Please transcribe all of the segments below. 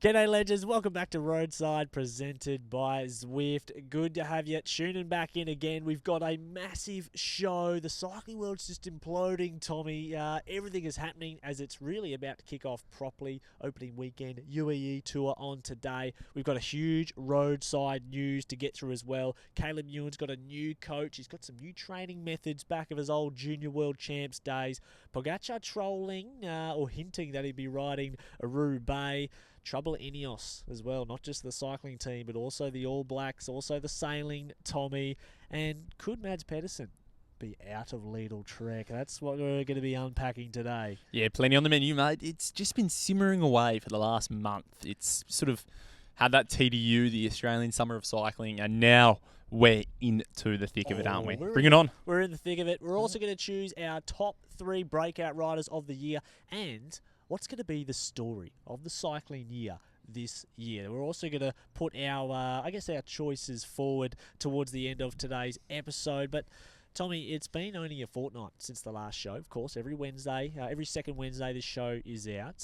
G'day legends, welcome back to Roadside, presented by Zwift. Good to have you tuning back in again. We've got a massive show. The cycling world's just imploding, Tommy. Everything is happening as it's really about to kick off properly. Opening weekend, UAE Tour on today. We've got a huge Roadside news to get through as well. Caleb Ewan's got a new coach. He's got some new training methods back of his old Junior World Champs days. Pogacar trolling or hinting that he'd be riding a Roubaix. Trouble at INEOS as well, not just the cycling team, but also the All Blacks, also the sailing, Tommy. And could Mads Pedersen be out of LIDL-TREK? That's what we're going to be unpacking today. Yeah, plenty on the menu, mate. It's just been simmering away for the last month. It's sort of had that TDU, the Australian Summer of Cycling, and now we're into the thick of it, aren't we? Bring it on. We're in the thick of it. We're also going to choose our top 3 breakout riders of the year and what's going to be the story of the cycling year this year. We're also going to put our, our choices forward towards the end of today's episode. But Tommy, it's been only a fortnight since the last show. Of course, every Wednesday, every second Wednesday, this show is out.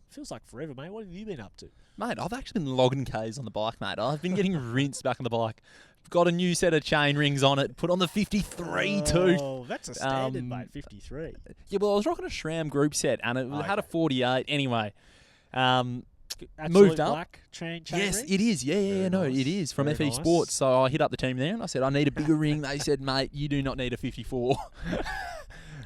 Feels like forever, mate. What have you been up to? Mate, I've actually been logging Ks on the bike, mate. I've been getting rinsed back on the bike. Got a new set of chain rings on it. Put on the 53 too. Oh, that's a standard, mate. 53. Yeah, well, I was rocking a SRAM group set, and it had a 48. Anyway, Absolute moved up. Black chain Yes, rings? it is. Yeah, Very nice. it is from Very FE nice. Sports. So I hit up the team there, and I said, I need a bigger ring. They said, mate, you do not need a 54.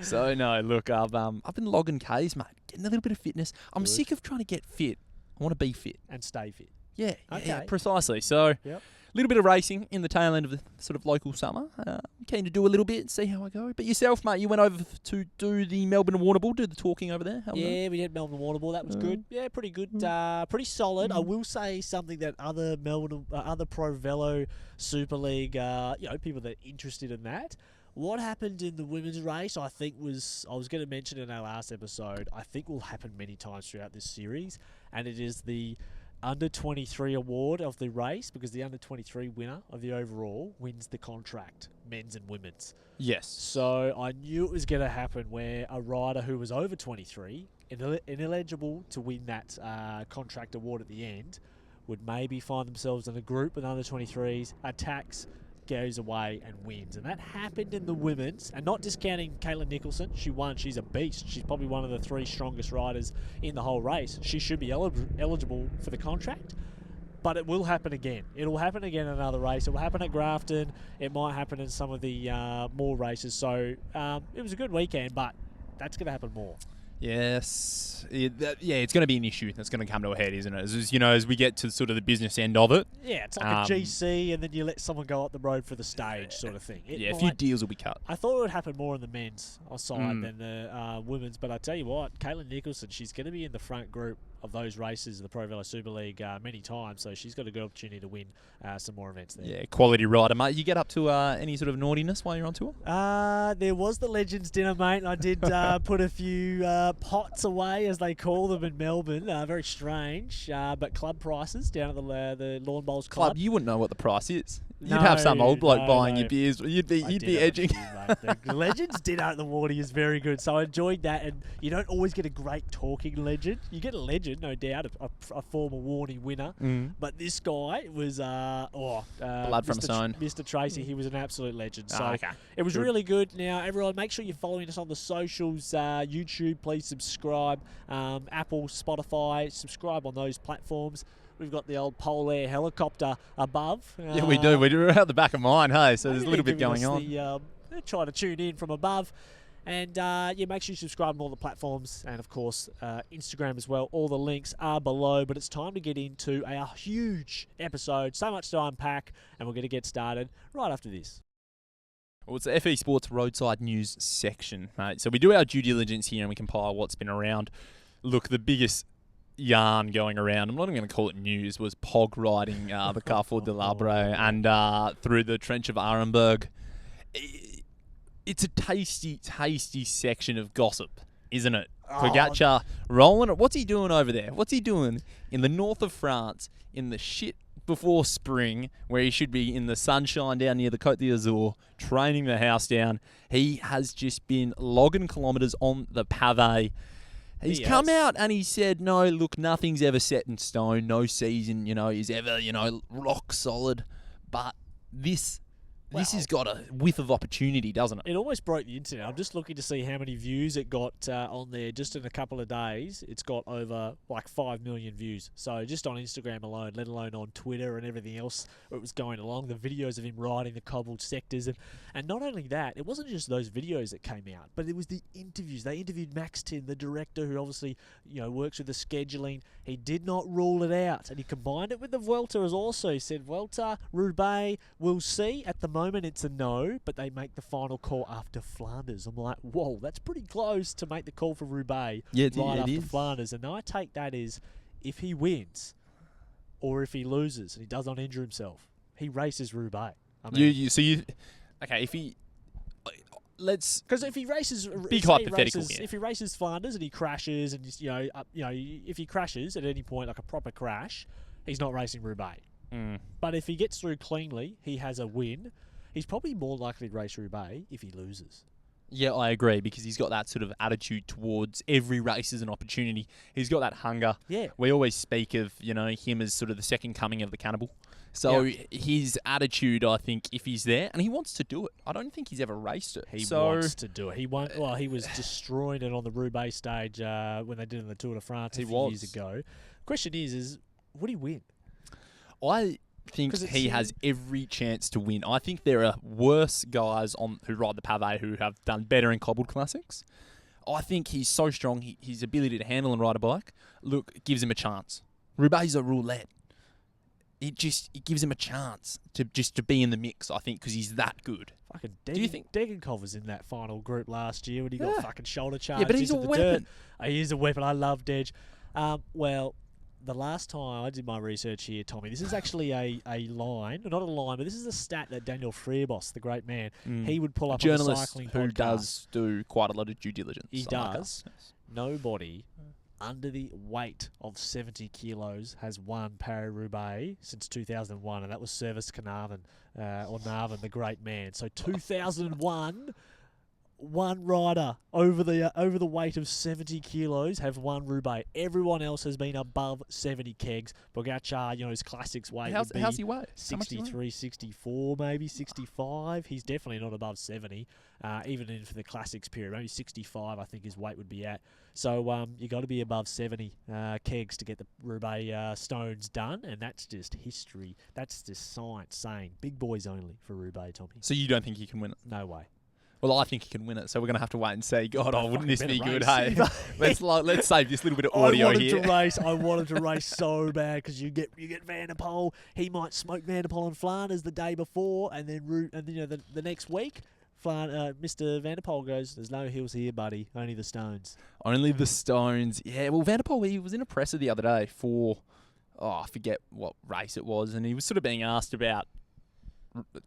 So no, look, I've been logging Ks, mate, getting a little bit of fitness. I'm sick of trying to get fit. I want to be fit And stay fit. Yeah, Okay. precisely. So, Yep. a little bit of racing in the tail end of the sort of local summer. Keen to do a little bit, see how I go. But yourself, mate, you went over to do the Melbourne Warrnambool, do the talking over there. How was that? Yeah, we did Melbourne Warrnambool. That was good. Yeah, pretty good. Pretty solid. I will say something that other other Pro Velo Super League, people that are interested in that. What happened in the women's race, I think I was going to mention in our last episode, I think will happen many times throughout this series, and it is the under 23 award of the race, because the under 23 winner of the overall wins the contract, men's and women's. Yes. So I knew it was going to happen where a rider who was over 23, ineligible to win that contract award at the end, would maybe find themselves in a group with under 23s, attacks, goes away and wins. And that happened in the women's, and not discounting Caitlin Nicholson. She won. She's a beast. She's probably one of the 3 strongest riders in the whole race. She should be eligible for the contract, but it will happen again. It'll happen again in another race. It will happen at Grafton. It might happen in some of the more races. So it was a good weekend, but that's going to happen more. Yes. It's going to be an issue that's going to come to a head, isn't it? As we get to sort of the business end of it. Yeah, it's like a GC, and then you let someone go up the road for the stage sort of thing. A few deals will be cut. I thought it would happen more on the men's side than the women's, but I tell you what, Caitlin Nicholson, she's going to be in the front group of those races of the Pro Velo Super League many times, so she's got a good opportunity to win some more events there. Yeah, quality rider, mate. You get up to any sort of naughtiness while you're on tour? There was the Legends dinner, mate, and I did put a few pots away, as they call them in Melbourne. Very strange, but club prices down at the Lawn Bowls Club. You wouldn't know what the price is. You'd have some old bloke buying your beers. You'd be edging. The Legends dinner at the Wardy is very good, so I enjoyed that. And you don't always get a great talking legend. You get a legend, no doubt, a former Warney winner. But this guy was blood from his own. Mr. Tracy. He was an absolute legend. So okay. It was really good. Now, everyone, make sure you're following us on the socials. YouTube, please subscribe. Apple, Spotify, subscribe on those platforms. We've got the old Polair helicopter above. Yeah, we do. We're out the back of mine, hey, so there's a little bit going on. They're trying to tune in from above. And, make sure you subscribe on all the platforms. And, of course, Instagram as well. All the links are below. But it's time to get into our huge episode. So much to unpack. And we're going to get started right after this. Well, it's the FE Sports Roadside News section, mate. So we do our due diligence here and we compile what's been around. Look, the biggest yarn going around, I'm not even going to call it news, was Pog riding the Carrefour de l'Arbre and through the trench of Arenberg. It's a tasty, tasty section of gossip, isn't it? Pogacar rolling it. What's he doing over there? What's he doing in the north of France in the shit before spring, where he should be in the sunshine down near the Côte d'Azur, training the house down? He has just been logging kilometres on the pavé. He's He come has. out and he said, no, look, nothing's ever set in stone. No season, is ever, rock solid. But this has got a whiff of opportunity, doesn't it? It almost broke the internet. I'm just looking to see how many views it got on there. Just in a couple of days, it's got over 5 million views. So just on Instagram alone, let alone on Twitter and everything else it was going along, the videos of him riding the cobbled sectors. And not only that, it wasn't just those videos that came out, but it was the interviews. They interviewed Max Tin, the director who obviously works with the scheduling. He did not rule it out. And he combined it with the Vuelta as also. He said, Vuelta, Roubaix, we'll see. At the moment, it's a no, but they make the final call after Flanders. I'm like, whoa, that's pretty close to make the call for Roubaix after Flanders. And I take that as if he wins or if he loses and he does not injure himself, he races Roubaix. Because if he races, big hypothetical if he races Flanders and he crashes and if he crashes at any point like a proper crash, he's not racing Roubaix. But if he gets through cleanly, he has a win. He's probably more likely to race Roubaix if he loses. Yeah, I agree, because he's got that sort of attitude towards every race as an opportunity. He's got that hunger. Yeah. We always speak of, him as sort of the second coming of the cannibal. So his attitude, I think, if he's there, and he wants to do it. I don't think he's ever raced it. He wants to do it. He won't. Well, he was destroying it on the Roubaix stage when they did it in the Tour de France a few years ago. Question is would he win? I think he has every chance to win. I think there are worse guys who ride the pavé who have done better in cobbled classics. I think he's so strong. His ability to handle and ride a bike, gives him a chance. Roubaix is a roulette. It gives him a chance to be in the mix, I think, because he's that good. Fucking Do you think Degenkov was in that final group last year when he got fucking shoulder charged? Yeah, but he's a weapon. He is a weapon. I love Dej. Well, the last time I did my research here, Tommy, this is actually a line, not a line, but this is a stat that Daniel Freebos, the great man, he would pull up on the cycling podcast. Who does do quite a lot of due diligence. He does. Yes. Nobody under the weight of 70 kilos has won Paris-Roubaix since 2001, and that was Service Carnarvon, or Narvin, the great man. So 2001... one rider over the weight of 70 kilos have won Roubaix. Everyone else has been above 70 kegs. Pogacar, his classics weight would be how's he weigh? 63, 64, maybe 65. He's definitely not above 70, even in for the classics period. Maybe 65, I think his weight would be at. So you got to be above 70 kegs to get the Roubaix stones done, and that's just history. That's just science saying big boys only for Roubaix, Tommy. So you don't think he can win it? No way. Well, I think he can win it, so we're going to have to wait and see. God, wouldn't this be good, hey? Let's save this little bit of audio here. I wanted to race so bad because you get Van der Poel. He might smoke Van der Poel in Flanders the day before, and then the next week, Mr. Van der Poel goes, "There's no hills here, buddy. Only the stones." Only the stones. Yeah. Well, Van der Poel, he was in a presser the other day for, I forget what race it was, and he was sort of being asked about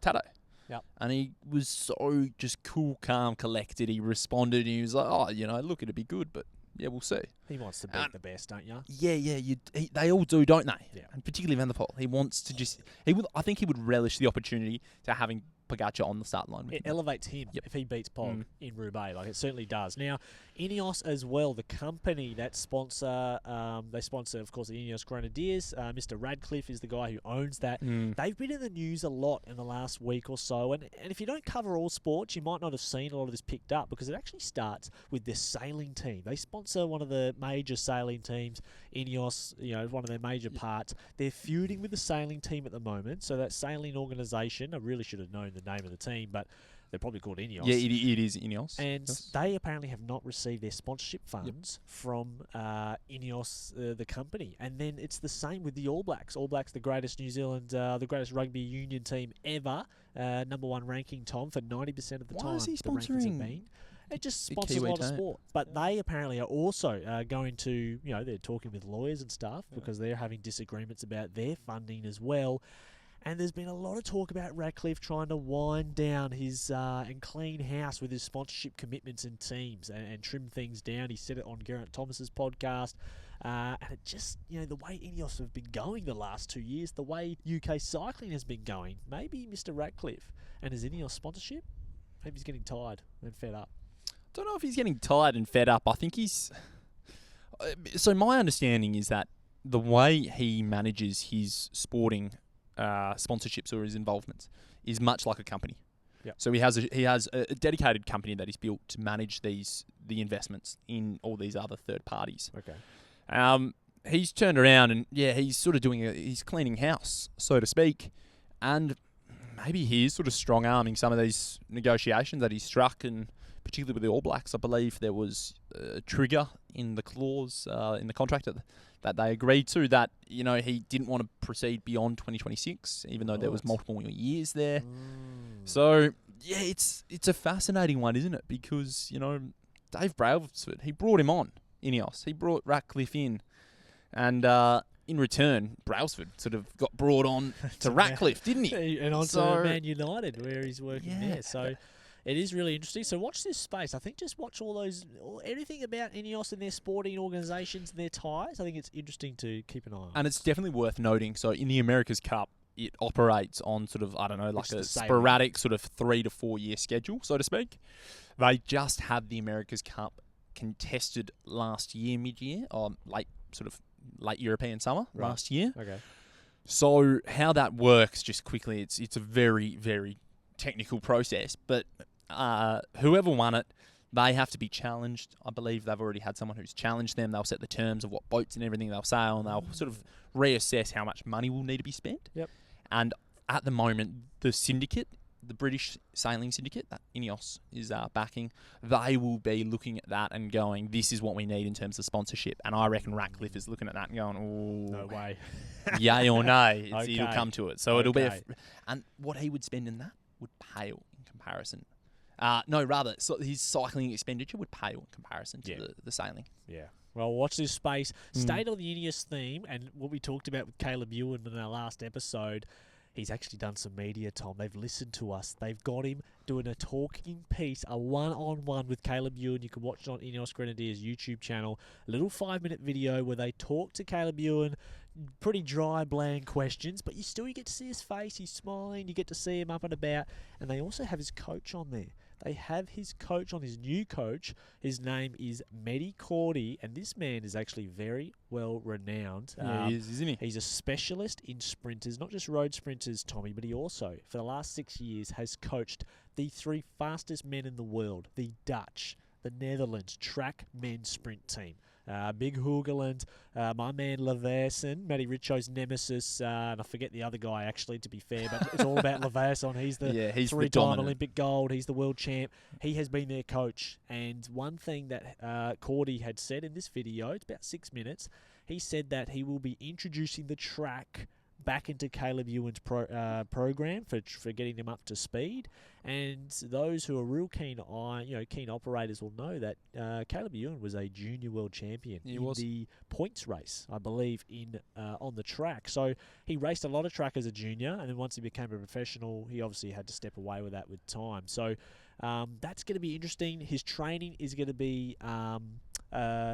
Tadej. Yep. And he was so just cool, calm, collected. He responded and he was like, look, it'd be good, but yeah, we'll see. He wants to beat the best, don't you? Yeah. They all do, don't they? Yeah. And particularly Van der Poel. He wants to I think he would relish the opportunity to having Pogacar on the start line. It elevates him if he beats Pog in Roubaix. Like, it certainly does. Now, INEOS as well, the company that sponsor, they sponsor, of course, the INEOS Grenadiers. Mr. Radcliffe is the guy who owns that. They've been in the news a lot in the last week or so. And if you don't cover all sports, you might not have seen a lot of this picked up because it actually starts with this sailing team. They sponsor one of the major sailing teams, INEOS, one of their major parts. They're feuding with the sailing team at the moment. So that sailing organisation, I really should have known the name of the team, but they're probably called INEOS. Yeah, it is INEOS. And they apparently have not received their sponsorship funds from INEOS, the company. And then it's the same with the All Blacks. All Blacks, the greatest New Zealand, the greatest rugby union team ever. Number one ranking, Tom, for 90% of the time. Why is he the rankings have been. It just sponsors a lot of sport. But they apparently are also going to, they're talking with lawyers and stuff because they're having disagreements about their funding as well. And there's been a lot of talk about Radcliffe trying to wind down his and clean house with his sponsorship commitments and teams and trim things down. He said it on Geraint Thomas's podcast. And it just, the way INEOS have been going the last 2 years, the way UK cycling has been going, maybe Mr. Radcliffe and his INEOS sponsorship, maybe he's getting tired and fed up. Don't know if he's getting tired and fed up. I think So my understanding is that the way he manages his sporting sponsorships or his involvements is much like a company. Yep. So he has a dedicated company that he's built to manage the investments in all these other third parties. Okay. He's turned around and he's sort of he's cleaning house, so to speak, and maybe he is sort of strong arming some of these negotiations that he struck, and particularly with the All Blacks, I believe there was a trigger in the clause in the contract that they agreed to that he didn't want to proceed beyond 2026, even though there was multiple years there. So it's a fascinating one, isn't it? Because Dave Brailsford, he brought him on INEOS, he brought Ratcliffe in, and in return, Brailsford sort of got brought on to Ratcliffe, didn't he? And on to Man United, where he's working there. So it is really interesting. So watch this space. I think just watch everything about INEOS and their sporting organisations and their ties. I think it's interesting to keep an eye on. And it's definitely worth noting. So in the America's Cup, it operates on sort of, like a sporadic sort of 3 to 4 year schedule, so to speak. They just had the America's Cup contested last year, mid-year, or late European summer last year. Okay. So how that works, just quickly, it's a very, very technical process, but whoever won it, they have to be challenged. I believe they've already had someone who's challenged them. They'll set the terms of what boats and everything they'll sail, and they'll sort of reassess how much money will need to be spent. Yep. And at the moment, the syndicate, the British Sailing Syndicate that INEOS is backing, they will be looking at that and going, this is what we need in terms of sponsorship. And I reckon Ratcliffe is looking at that and going, oh, no way. Yay or nay, Okay. it'll come to it. So it'll be and what he would spend in that would pale in comparison. So his cycling expenditure would pale in comparison to the sailing. Yeah. Well, watch this space. Stayed on the INEOS theme, and what we talked about with Caleb Ewan in our last episode, he's actually done some media, Tom. They've listened to us. They've got him doing a talking piece, a one-on-one with Caleb Ewan. You can watch it on INEOS Grenadiers' YouTube channel. A little 5-minute video where they talk to Caleb Ewan. Pretty dry, bland questions, but you get to see his face. He's smiling. You get to see him up and about. And they also have his coach on there. They have his coach on, his new coach. His name is Mehdi Cordy, and this man is actually very well renowned. Yeah, he is, isn't he? He's a specialist in sprinters, not just road sprinters, Tommy, but he also, for the last 6 years, has coached the 3 fastest men in the world, the Dutch, the Netherlands track men's sprint team. Big Hoogeland, my man Leversen, Matty Richo's nemesis, and I forget the other guy actually, to be fair, but it's all about Leversen. He's the 3-time Olympic gold. He's the world champ. He has been their coach. And one thing that Cordy had said in this video, it's about 6 minutes, he said that he will be introducing the track back into Caleb Ewan's program for getting them up to speed. And those who are real keen operators will know that Caleb Ewan was a junior world champion the points race, I believe, on the track. So he raced a lot of track as a junior, and then once he became a professional, he obviously had to step away with that with time. So that's going to be interesting. His training is going to be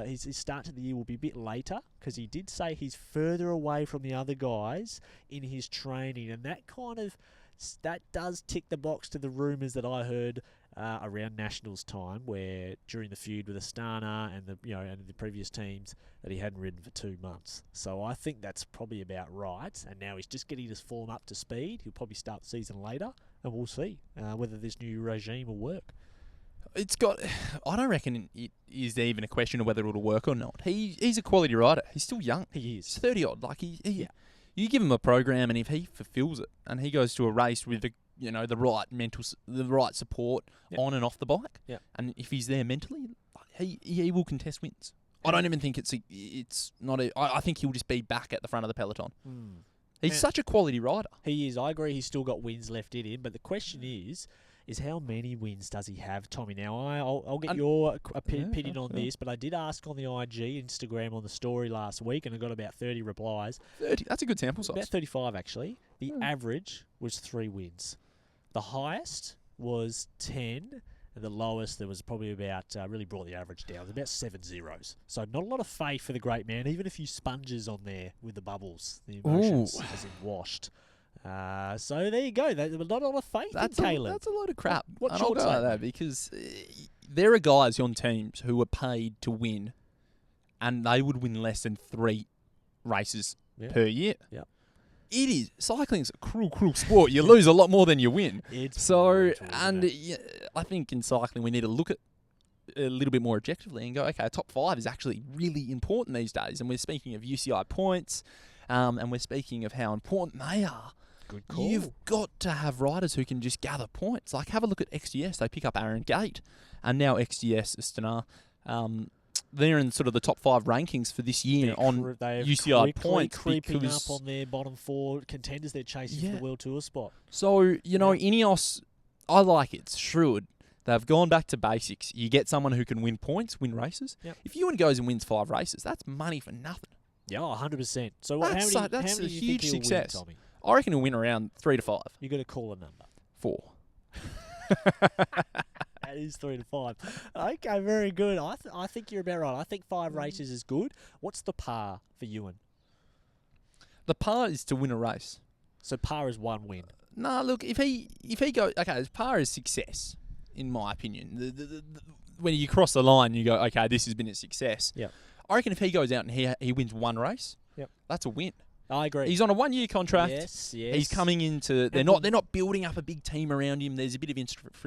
his start to the year will be a bit later, because he did say he's further away from the other guys in his training, and that does tick the box to the rumours that I heard around Nationals time, where during the feud with Astana and the previous teams, that he hadn't ridden for 2 months. So I think that's probably about right, and now he's just getting his form up to speed. He'll probably start the season later, and we'll see whether this new regime will work. I don't reckon it is even a question of whether it'll work or not. He's a quality rider. He's still young. He is. He's 30 odd. Like you give him a program, and if he fulfills it, and he goes to a race with the right support on and off the bike, and if he's there mentally, he will contest wins. I don't even think it's not. I think he'll just be back at the front of the peloton. He's such a quality rider. He is. I agree. He's still got wins left in him, but the question is how many wins does he have, Tommy? Now, I'll get your opinion on this, but I did ask on the IG, Instagram, on the story last week, and I got about 30 replies. 30? That's a good sample size. About 35, actually. The average was 3 wins. The highest was 10, and the lowest, there was probably about, really brought the average down, about 7 zeros. So not a lot of faith for the great man, even a few sponges on there with the bubbles, the emotions as in washed. So there you go. There's not a lot of faith in Caleb. That's a load of crap. What's your take? That because there are guys on teams who are paid to win and they would win less than 3 races Yeah. per year. Yep. It is. Cycling's a cruel sport. You lose a lot more than you win. It's So, brutal, and isn't it? I think in cycling we need to look at a little bit more objectively and go, okay, top 5 is actually really important these days. And we're speaking of UCI points, and we're speaking of how important they are. Good call. You've got to have riders who can just gather points. Like, have a look at XGS. They pick up Aaron Gate, and now XGS, Astana, they're in sort of the top 5 rankings for this year on they're UCI points. creeping because, up on their bottom 4 contenders they're chasing for the World Tour spot. So, INEOS, I like it. It's shrewd. They've gone back to basics. You get someone who can win points, win races. Yep. If Ewan goes and wins 5 races, that's money for nothing. Yeah, 100%. So That's how a many do you huge think he'll success. win, Tommy? I reckon he'll win around 3 to 5. You got to call a number. 4. That is 3 to 5. Okay, very good. I think you're about right. I think 5 races is good. What's the par for Ewan? The par is to win a race. So par is 1 win. No, look, if he goes, okay, his par is success, in my opinion. When you cross the line, you go, okay, this has been a success. Yep. I reckon if he goes out and he wins 1 race, yep, that's a win. I agree. He's on a 1-year contract. Yes. He's coming into. They're not building up a big team around him. There's a bit of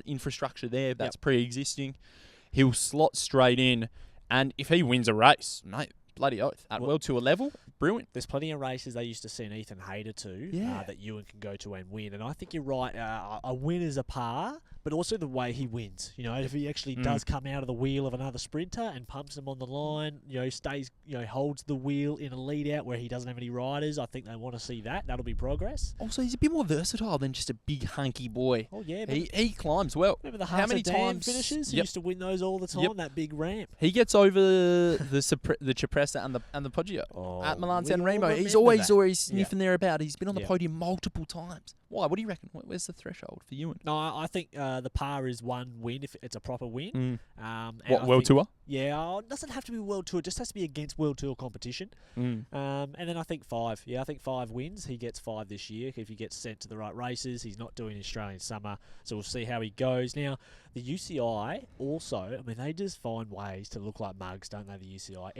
infrastructure there that's pre-existing. He'll slot straight in, and if he wins a race, mate, bloody oath at World Tour level, brilliant. There's plenty of races they used to send Ethan Hayter to that Ewan can go to and win, and I think you're right. A win is a par, but also the way he wins. If he actually does come out of the wheel of another sprinter and pumps them on the line, stays, holds the wheel in a lead out where he doesn't have any riders. I think they want to see that. That'll be progress. Also, he's a bit more versatile than just a big hunky boy. Oh yeah, he climbs well. Remember the How many Dam times finishes? He Yep. used to win those all the time. Yep. That big ramp. He gets over the Cipressa and the Poggio at Milan San Remo. He's always sniffing there about. He's been on the podium multiple times. Why? What do you reckon? Where's the threshold for Ewan? No, I think the par is 1 win if it's a proper win. And What, World Tour? Yeah, it doesn't have to be World Tour. It just has to be against World Tour competition. And then I think 5. Yeah, I think 5 wins. He gets 5 this year if he gets sent to the right races. He's not doing Australian summer, so we'll see how he goes. Now, the UCI also, they just find ways to look like mugs, don't they, the UCI?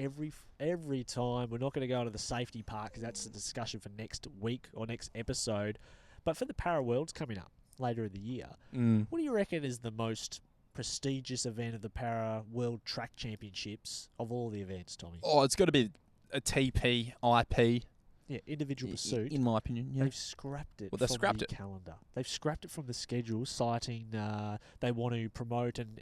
Every time. We're not going to go into the safety part because that's a discussion for next week or next episode. But for the Para Worlds coming up later in the year, what do you reckon is the most prestigious event of the Para World Track Championships of all the events, Tommy? Oh, it's got to be a TP, IP. Yeah, individual pursuit. In my opinion, yeah. They've scrapped it they've from scrapped the it. calendar. They've scrapped it from the schedule, citing they want to promote and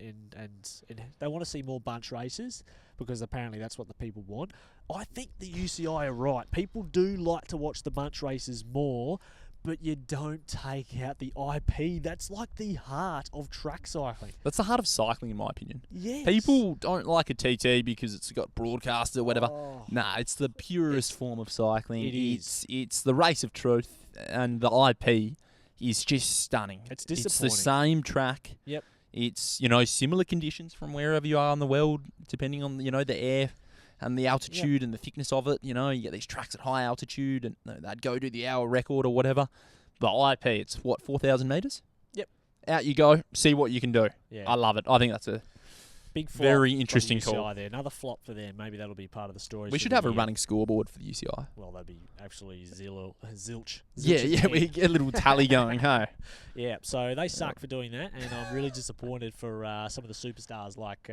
they want to see more bunch races because apparently that's what the people want. I think the UCI are right. People do like to watch the bunch races more, but you don't take out the IP. That's like the heart of track cycling. That's the heart of cycling, in my opinion. Yes. People don't like a TT because it's got broadcast or whatever. Oh. Nah, it's the purest form of cycling. It is. It's the race of truth, and the IP is just stunning. It's disappointing. It's the same track. Yep. It's, similar conditions from wherever you are in the world, depending on, the air and the altitude and the thickness of it. You get these tracks at high altitude and they'd go do the hour record or whatever. The IP, it's 4,000 metres? Yep. Out you go, see what you can do. Yeah. I love it. I think that's a Big flop very for the interesting UCI call. there. Another flop for them. Maybe that'll be part of the story. We should have a running scoreboard for the UCI. Well, that'd be absolutely zilch. Yeah, we get a little tally going, hey? Yeah, so they suck for doing that, and I'm really disappointed for some of the superstars like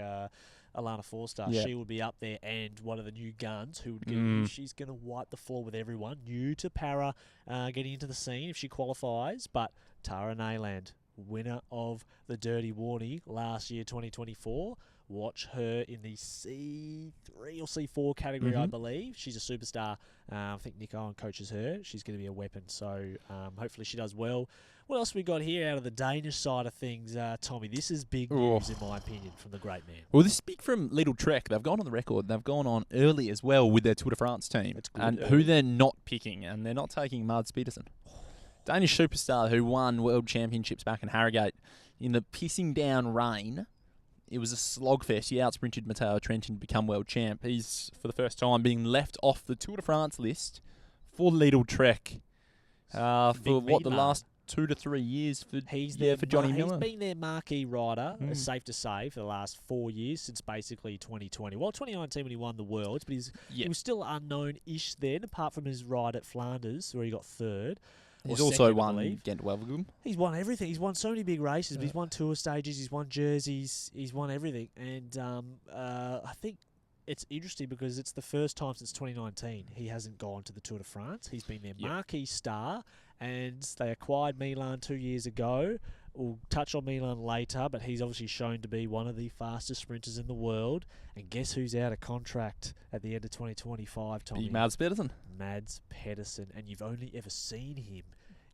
Alana Forster. Yeah. She would be up there, and one of the new guns who would she's going to wipe the floor with everyone. New to Para, getting into the scene if she qualifies, but Tara Neyland, winner of the Dirty Warnie last year, 2024. Watch her in the C3 or C4 category, I believe. She's a superstar. I think Nick Owen coaches her. She's going to be a weapon, so hopefully she does well. What else we got here out of the Danish side of things, Tommy? This is big news, in my opinion, from the great man. Well, this is big from LIDL-TREK. They've gone on the record. They've gone on early as well with their Tour de France team. That's good, and early. who they're not picking, and they're not taking Mads Pedersen. Danish superstar who won World Championships back in Harrogate in the pissing down rain. It was a slogfest. He outsprinted Matteo Trentin to become world champ. He's, for the first time, being left off the Tour de France list for LIDL-TREK for Big what, the man. last 2 to 3 years for for Johnny Miller. He's been their marquee rider, it's safe to say, for the last 4 years, since basically 2020. Well, 2019 when he won the Worlds, but he was still unknown-ish then, apart from his ride at Flanders, where he got third. He's also won Gent-Wevelgem. He's won everything. He's won so many big races, but he's won tour stages, he's won jerseys, he's won everything. And I think it's interesting because it's the first time since 2019 he hasn't gone to the Tour de France. He's been their marquee star, and they acquired Milan 2 years ago. We'll touch on Milan later, but he's obviously shown to be one of the fastest sprinters in the world. And guess who's out of contract at the end of 2025, Tommy? Mads Pedersen. Mads Pedersen. And you've only ever seen him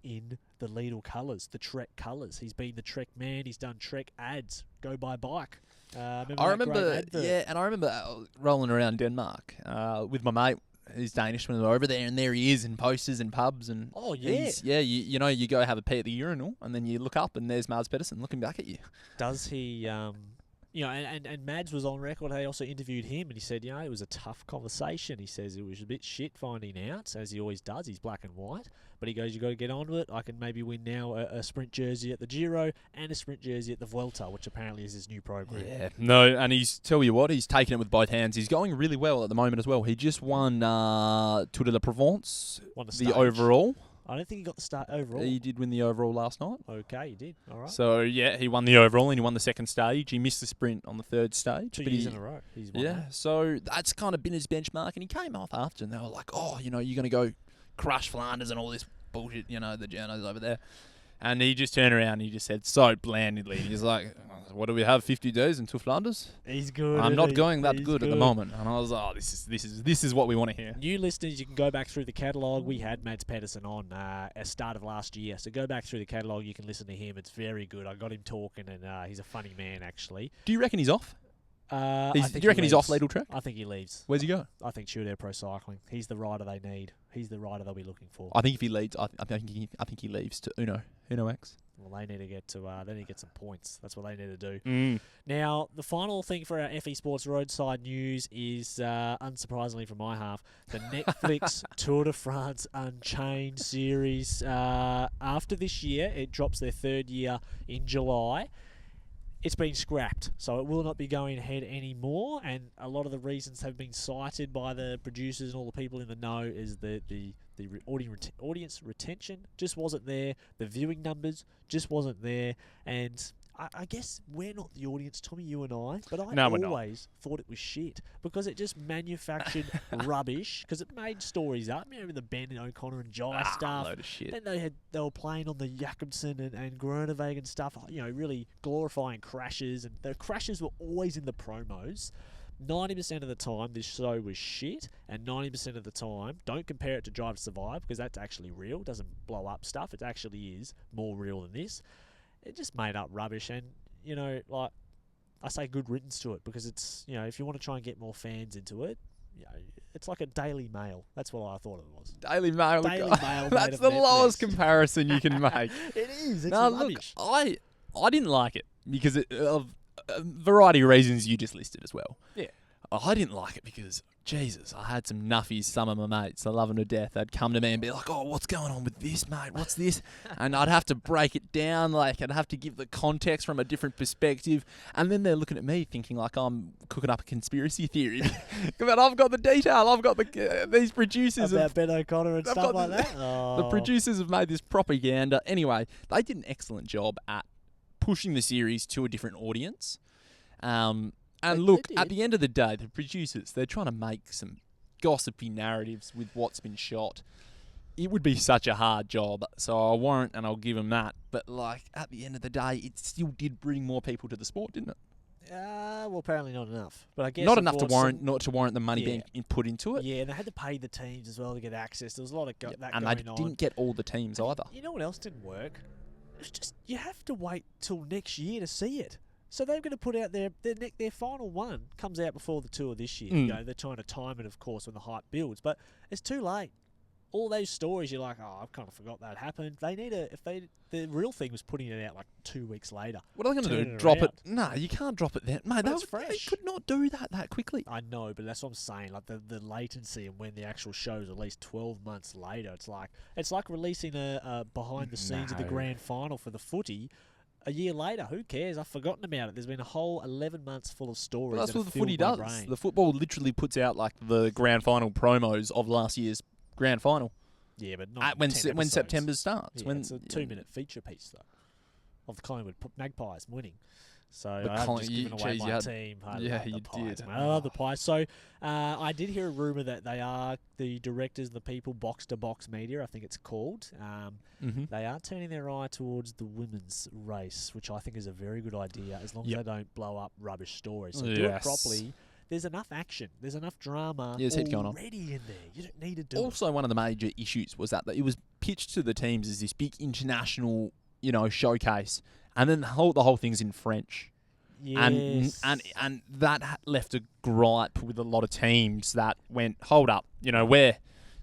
in the Lidl colours, the Trek colours. He's been the Trek man. He's done Trek ads. Go by bike. I remember rolling around Denmark with my mate. He's Danish when we were over there, and there he is in posters and pubs. And you go have a pee at the urinal, and then you look up, and there's Mads Pedersen looking back at you. Does he? And Mads was on record. They also interviewed him, and he said, it was a tough conversation. He says it was a bit shit finding out, as he always does. He's black and white. But he goes, you got to get on with it. I can maybe win now a sprint jersey at the Giro and a sprint jersey at the Vuelta, which apparently is his new program. Yeah, no, and he's taking it with both hands. He's going really well at the moment as well. He just won Tour de la Provence, the overall. I don't think he got the start overall. He did win the overall last night. Okay, he did. All right. So, he won the overall and he won the second stage. He missed the sprint on the third stage. 2 years in a row. He's won that. So that's kind of been his benchmark. And he came off after and they were like, you're going to go crush Flanders and all this bullshit, the journos over there. And he just turned around and he just said so blandly, he's like, what do we have, 50 days until Flanders? He's good. I'm not going that good at the moment. And I was like, this is what we want to hear. New listeners, you can go back through the catalogue. We had Mads Pedersen on at start of last year. So go back through the catalogue. You can listen to him. It's very good. I got him talking, and he's a funny man, actually. Do you reckon he's off? Do you reckon he's off LIDL-TREK? I think he leaves. Where's he go? I think Tour Pro Cycling. He's the rider they need. He's the rider they'll be looking for. I think if he leads, I think he leaves to Uno X. Well, they need to get some points. That's what they need to do. Now, the final thing for our FE Sports Roadside news is, unsurprisingly from my half, the Netflix Tour de France Unchained series. After this year, it drops their third year in July. It's been scrapped, so it will not be going ahead anymore, and a lot of the reasons have been cited by the producers and all the people in the know is the audience retention just wasn't there, the viewing numbers just wasn't there, and I guess we're not the audience, Tommy, you and I, but I always thought it was shit because it just manufactured rubbish because it made stories up. With the Ben and O'Connor and Jai stuff. Load of shit. Then they were playing on the Jakobsen and Groenewegen stuff, really glorifying crashes, and the crashes were always in the promos. 90% of the time this show was shit, and 90% of the time, don't compare it to Drive to Survive because that's actually real, it doesn't blow up stuff, it actually is more real than this. It just made up rubbish, and I say good riddance to it because it's if you want to try and get more fans into it, it's like a Daily Mail. That's what I thought it was. Daily Mail. That's the Netflix. Lowest comparison you can make. It is. It's rubbish. Look, I didn't like it because of a variety of reasons you just listed as well. Yeah. I didn't like it because, Jesus, I had some nuffies, some of my mates, I love them to death. They'd come to me and be like, what's going on with this, mate? What's this? And I'd have to break it down. I'd have to give the context from a different perspective. And then they're looking at me thinking like I'm cooking up a conspiracy theory. But I've got the detail. I've got these producers. About Ben O'Connor and stuff like that? The producers have made this propaganda. Anyway, they did an excellent job at pushing the series to a different audience. And look, at the end of the day, the producers, they're trying to make some gossipy narratives with what's been shot. It would be such a hard job, so I won't, and I'll give them that. But, at the end of the day, it still did bring more people to the sport, didn't it? Well, apparently not enough. But I guess not enough to warrant the money being put into it. Yeah, and they had to pay the teams as well to get access. There was a lot of that and going they on. didn't get all the teams either. You know what else didn't work? It's just you have to wait till next year to see it. So they're going to put out their final one comes out before the tour this year. They're trying to time it, of course, when the hype builds, but it's too late. all those stories, you're like, oh, I kind of forgot that happened. They need the real thing was putting it out like 2 weeks later. What are they going to do? Turning it Drop around. it? No, you can't drop it then. Mate, But it's they fresh. could not do that quickly. I know, but that's what I'm saying. Like the latency and when the actual show's at least 12 months later, it's like releasing a behind the scenes of the No. grand final for the footy. A year later, who cares? I've forgotten about it. There's been a whole 11 months full of stories. Well, that's that what have the footy filled does. my brain. The football literally puts out like the grand final promos of last year's grand final Yeah, but not when 10 when episodes. September starts. Yeah, when it's a 2-minute feature piece though of the Collingwood Magpies winning. So But I haven't Colin- just you- given away geez, my you had- team. I yeah, love the you Pies, did. man. I love the Pies. So I did hear a rumour that they are the directors, the people, box to box media, I think it's called. Mhm. They are turning their eye towards the women's race, which I think is a very good idea, as long as Yep. they don't blow up rubbish stories. So do it Yes. properly. There's enough action. There's enough drama Yeah, there's heaps going on. already in there. You don't need to do Also, one of the major issues was that it was pitched to the teams as this big international, showcase, and then the whole thing's in French. it. Yes. And that left a gripe with a lot of teams that went, hold up,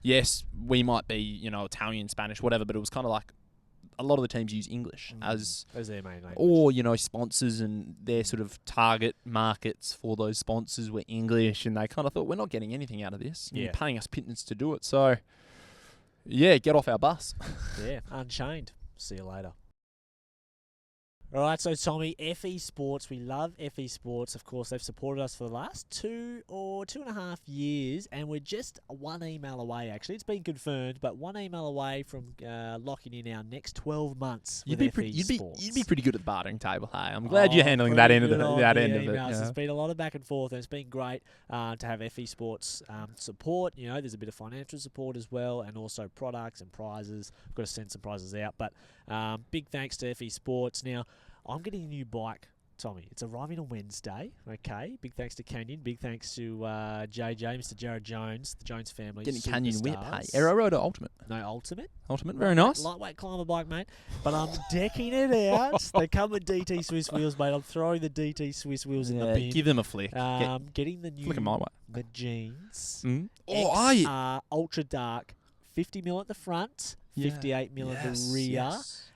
yes, we might be, Italian, Spanish, whatever, but it was kind of like a lot of the teams use English as their main language. or, sponsors, and their sort of target markets for those sponsors were English, and they kind of thought, we're not getting anything out of this. Yeah. You're paying us pittance to do it. So, yeah, get off our bus. Yeah, Unchained. See you later. All right, so Tommy, FE Sports, we love FE Sports. Of course, they've supported us for the last 2.5 years, and we're just one email away, actually. It's been confirmed, but one email away from locking in our next 12 months You'd with be FE Sports. you'd be pretty good at the bartering table. Hey, I'm glad you're handling that end of pretty it. good That on end the of it. emails. Yeah. There's been a lot of back and forth, and it's been great to have FE Sports support. There's a bit of financial support as well, and also products and prizes. We've got to send some prizes out, but big thanks to FE Sports. Now, I'm getting a new bike, Tommy. It's arriving on Wednesday, okay? Big thanks to Canyon. Big thanks to JJ, Mr. Jared Jones, the Jones family. Getting Canyon whip. Hey, superstars. Aero Road or Ultimate? No, Ultimate. Ultimate, very nice. Lightweight climber bike, mate. But I'm decking it out. They come with DT Swiss wheels, mate. I'm throwing the DT Swiss wheels in the bin. Give them a flick. Getting the new Flick 'em my way. the jeans. Mm. Oh, are you? Ultra Dark. 50mm at the front, 58mm at the rear. Yes.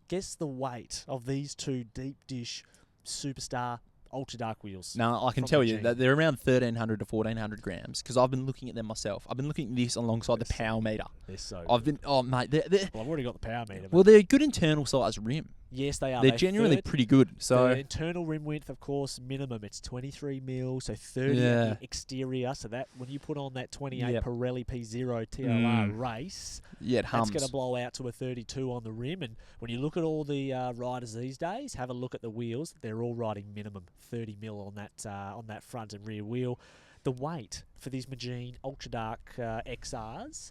Guess the weight of these two deep dish superstar ultra dark wheels. Now, I can from tell the you G. that they're around 1,300 to 1,400 grams because I've been looking at them myself. I've been looking at this alongside the They're so power meter. They're so I've good. been, oh, mate, they're Well, I've already got the power meter. well, they're a good internal size rim. Yes, they are. They're genuinely pretty good. The So, internal rim width, of course, minimum, it's 23mm, so 30 Yeah. at the exterior. So that when you put on that 28 Yep. Pirelli P0 TLR Mm. race, yeah, it that's hums. going to blow out to a 32 on the rim. And when you look at all the riders these days, have a look at the wheels. They're all riding minimum 30mm on that front and rear wheel. The weight for these Magine Ultra Dark XRs,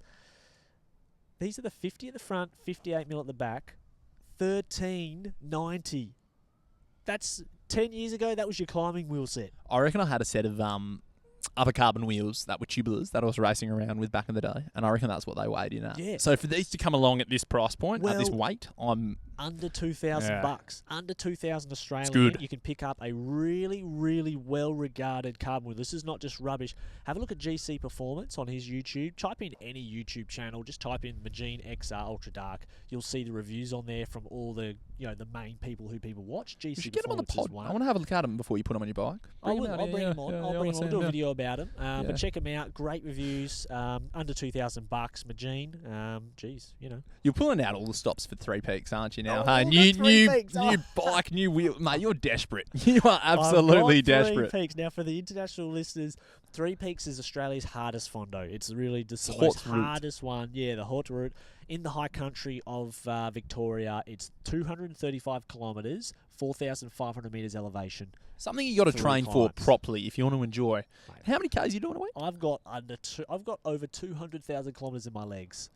these are the 50 at the front, 58mm at the back, 1390. That's 10 years ago. That was your climbing wheel set. I reckon I had a set of upper carbon wheels that were tubulars that I was racing around with back in the day, and I reckon that's what they weighed in at. Yeah. So for these to come along at this price point, at this Well, weight, I'm Under 2,000 Yeah. bucks, under 2,000 Australian. good. You can pick up a really, really well-regarded carbon wheel. This is not just rubbish. Have a look at GC Performance on his YouTube. Type in any YouTube channel. Just type in Magine XR Ultra Dark. You'll see the reviews on there from all the the main people who people watch. GC we should get them on the Performance pod. is one. I want to have a look at them before you put them on your bike. I'll bring them on. I'll bring them on. Do a yeah. video about them. Yeah. But check them out. Great reviews. Under 2,000 bucks. Magine. Geez, You're pulling out all the stops for Three Peaks, aren't you now? Oh, Hey, the new Three Peaks. new bike, new wheel. Mate, you're desperate. You are absolutely I've got desperate. Three Peaks. Now, for the international listeners, Three Peaks is Australia's hardest fondo. It's really just the Hot most route. hardest one. Yeah, the hot route. In the high country of Victoria, it's 235 kilometres, 4,500 metres elevation. Something you got to 3 train for climbs. properly if you want to enjoy. Mate. How many Ks are you doing a week? I've got over 200,000 kilometres in my legs.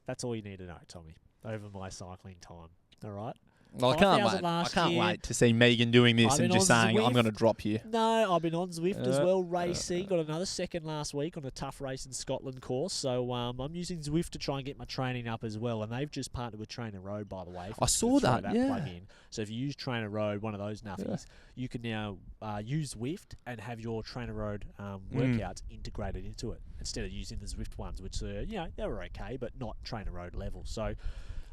That's all you need to know, Tommy, over my cycling time. All right? Well, I can't 5,000 wait. last I can't year. wait to see Megan doing this I've and been just on saying, I'm Zwift. going to drop here. No, I've been on Zwift as well, racing. Got another second last week on a tough race in Scotland course. So I'm using Zwift to try and get my training up as well. And they've just partnered with Trainer Road, by the way. I saw that, plug yeah. in. So if you use Trainer Road, one of those nuffies, you can now use Zwift and have your Trainer Road workouts integrated into it instead of using the Zwift ones, which they were okay, but not Trainer Road level. So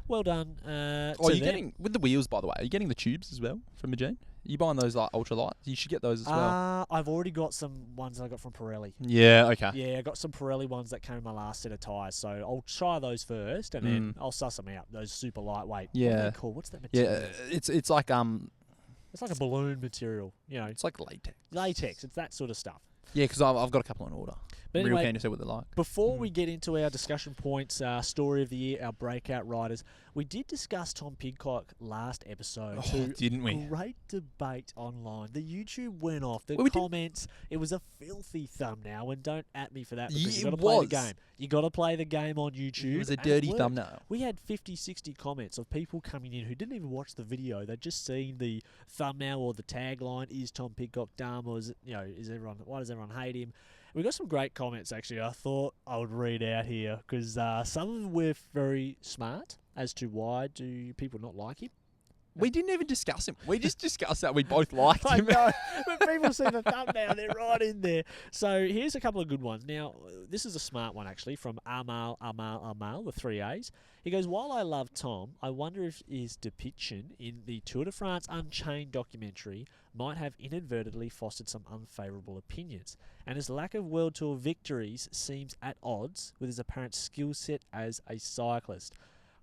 well done. You're getting with the wheels, by the way. Are you getting the tubes as well from Magene? Are you buying those like ultra light? You should get those as well. I've already got some ones I got from Pirelli. Yeah, okay. Yeah, I got some Pirelli ones that came in my last set of tyres, so I'll try those first, and then I'll suss them out. Those super lightweight. Yeah. What are they called? What's that material? Yeah, it's like It's like a balloon material. it's like latex. Latex. It's that sort of stuff. Yeah, because I've got a couple on order. But I'm anyway, real keen to see what they're like. Before we get into our discussion points, story of the year, our breakout riders, we did discuss Tom Pidcock last episode. Didn't we? Great debate online. The YouTube went off. The Well, comments, it was a filthy thumbnail, and don't at me for that because Yeah, you got to it play the was. game. You got to play the game on YouTube. It was a and dirty worked. thumbnail. We had 50, 60 comments of people coming in who didn't even watch the video. They'd just seen the thumbnail or the tagline, is Tom Pidcock dumb, or why does everyone hate him? We got some great comments, actually. I thought I would read out here because some of them were very smart as to why do people not like him. We didn't even discuss him. We just discussed that we both liked I him. know, but people see the thumbnail, they're right in there. So here's a couple of good ones. Now, this is a smart one, actually, from Amal, with 3 A's. He goes, while I love Tom, I wonder if his depiction in the Tour de France Unchained documentary might have inadvertently fostered some unfavourable opinions, and his lack of World Tour victories seems at odds with his apparent skill set as a cyclist.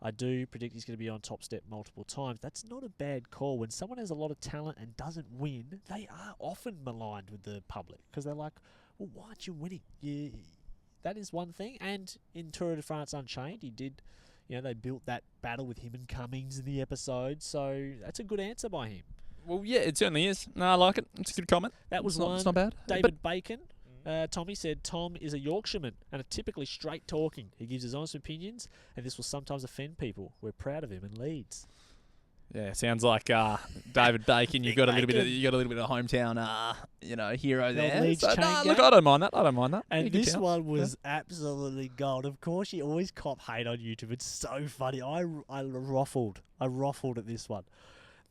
I do predict he's going to be on top step multiple times. That's not a bad call. When someone has a lot of talent and doesn't win, they are often maligned with the public because they're like, well, why aren't you winning? That is one thing. And in Tour de France Unchained, he did, they built that battle with him and Cummings in the episode. So that's a good answer by him. Well, yeah, it certainly is. No, I like it. It's a good comment. That was It's not bad. David Bacon. Tommy said, Tom is a Yorkshireman and a typically straight talking. He gives his honest opinions, and this will sometimes offend people. We're proud of him in Leeds. Yeah, sounds like David Bacon. You got a little bit of hometown, hero there. Leeds So, chain look, gang. I don't mind that. And You can this count. one was absolutely gold. Of course, you always cop hate on YouTube. It's so funny. I ruffled at this one.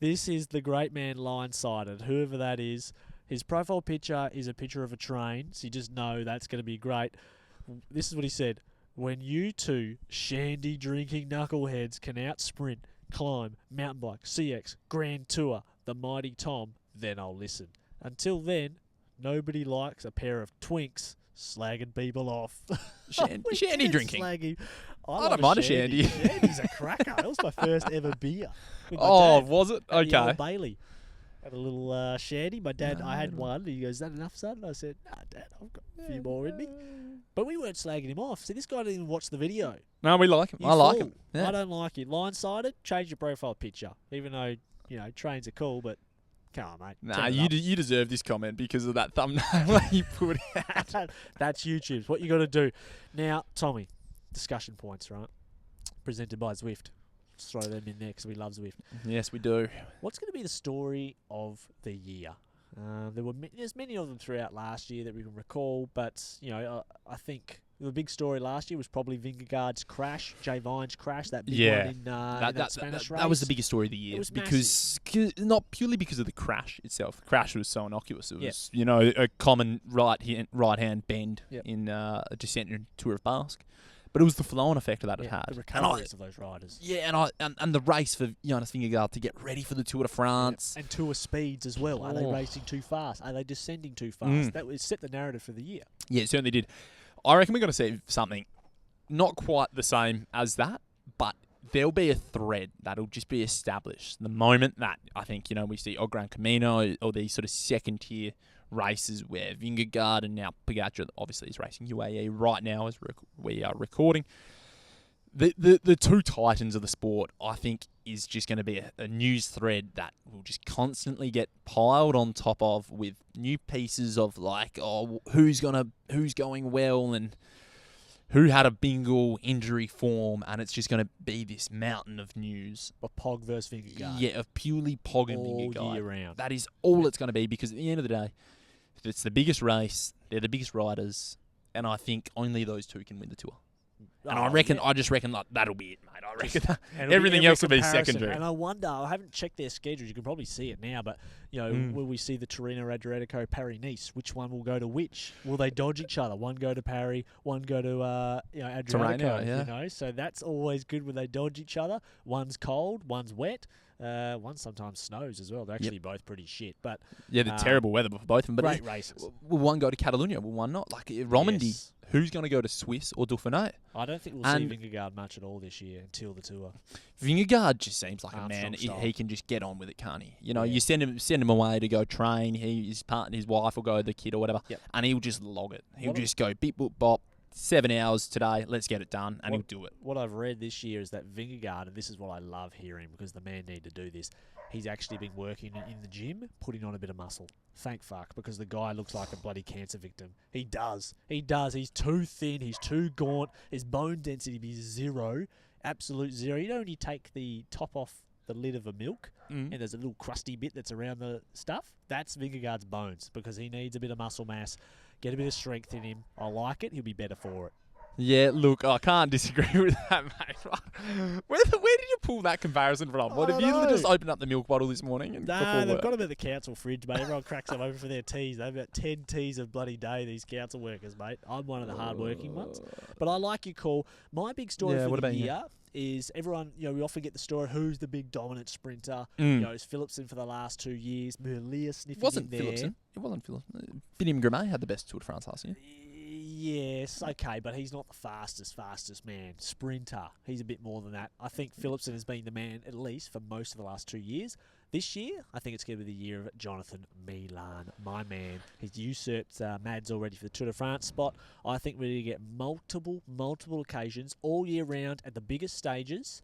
This is the great man line-sided, whoever that is. His profile picture is a picture of a train, so you just know that's going to be great. This is what he said. When you two shandy-drinking knuckleheads can out-sprint, climb, mountain bike, CX, Grand Tour, the mighty Tom, then I'll listen. Until then, nobody likes a pair of twinks slagging people off. Shandy drinking. Slagging. I don't mind a shandy. Shandy's a cracker. That was my first ever beer. With my Oh, dad was it? at the Old Okay. Bailey. Had a little shandy. My dad, I had one. He goes, is that enough, son? And I said, nah, Dad, I've got a few more in me. But we weren't slagging him off. See, this guy didn't even watch the video. No, we like him. You I like fool. him. Yeah. I don't like it. Line-sided, change your profile picture. Even though, trains are cool, but come on, mate. Nah, Turn it you deserve this comment because of that thumbnail you put out. up. That's YouTube's. What you got to do. Now, Tommy, discussion points, right? Presented by Zwift. Let's throw them in there because we love Zwift. Yes, we do. What's going to be the story of the year? There's many of them throughout last year that we can recall, but I think the big story last year was probably Vingegaard's crash, Jay Vine's crash, that big one in that Spanish race. That was the biggest story of the year It was because not purely because of the crash itself. The crash was so innocuous. It was a common right hand bend in a descent in Tour of Basque. But it was the flow-on effect of that it had. The recoveries of those riders. Yeah, and the race for Jonas Vingegaard to get ready for the Tour de France. And Tour speeds as well. Are they racing too fast? Are they descending too fast? That would set the narrative for the year. Yeah, it certainly did. I reckon we're going to see something not quite the same as that, but there'll be a thread that'll just be established. The moment that I think, we see O Gran Camino or these sort of second-tier races where Vingegaard and now Pogacar obviously is racing UAE right now as we are recording. The two titans of the sport, I think, is just going to be a news thread that will just constantly get piled on top of with new pieces of who's going well and who had a bingle injury form, and it's just going to be this mountain of news. A Pog versus Vingegaard. Yeah, of purely Pog and all Vingegaard. year round. That is all it's going to be, because at the end of the day, it's the biggest race, they're the biggest riders, and I think only those two can win the Tour. And I just reckon like, that'll be it, mate. I reckon that everything else will be secondary. And I wonder, I haven't checked their schedules. You can probably see it now, but will we see the Torino Adriatico Paris-Nice? Which one will go to which? Will they dodge each other? One go to Paris, one go to Adriatico. Torino, yeah. So that's always good when they dodge each other. One's cold, one's wet. One sometimes snows as well. They're actually both pretty shit, but yeah, the terrible weather for both of them. But great races. Will one go to Catalonia? Will one not? Like Romandy. Yes. Who's going to go to Swiss or Dauphiné? I don't think we'll see Vingegaard much at all this year until the Tour. Vingegaard just seems like Armstrong a man. style. He can just get on with it, can't he? You send him away to go train. His partner, his wife will go, the kid or whatever, and he'll just log it. He'll just go beep boop bop. 7 hours today. Let's get it done, and he'll do it. What I've read this year is that Vingegaard, and this is what I love hearing because the man need to do this. He's actually been working in the gym, putting on a bit of muscle. Thank fuck, because the guy looks like a bloody cancer victim. He does. He's too thin. He's too gaunt. His bone density is zero, absolute zero. You know when you take the top off the lid of a milk, and there's a little crusty bit that's around the stuff? That's Vingegaard's bones, because he needs a bit of muscle mass. Get a bit of strength in him. I like it. He'll be better for it. Yeah, look, I can't disagree with that, mate. Where did you pull that comparison from? What, have you just opened up the milk bottle this morning? Nah, they've got them at the council fridge, mate. Everyone cracks them open for their teas. They've got 10 teas a bloody day, these council workers, mate. I'm one of the hard-working ones. But I like your call. My big story for the year is everyone, we often get the story, who's the big dominant sprinter? Is Philipsen for the last 2 years? Merlier sniffing in there. Philipsen. It wasn't Philipsen. Biniam Grimet had the best Tour de France last year. Yes, okay, but he's not the fastest man. Sprinter. He's a bit more than that. I think Philipsen has been the man, at least, for most of the last 2 years. This year, I think it's going to be the year of Jonathan Milan, my man. He's usurped Mads already for the Tour de France spot. I think we're going to get multiple occasions all year round at the biggest stages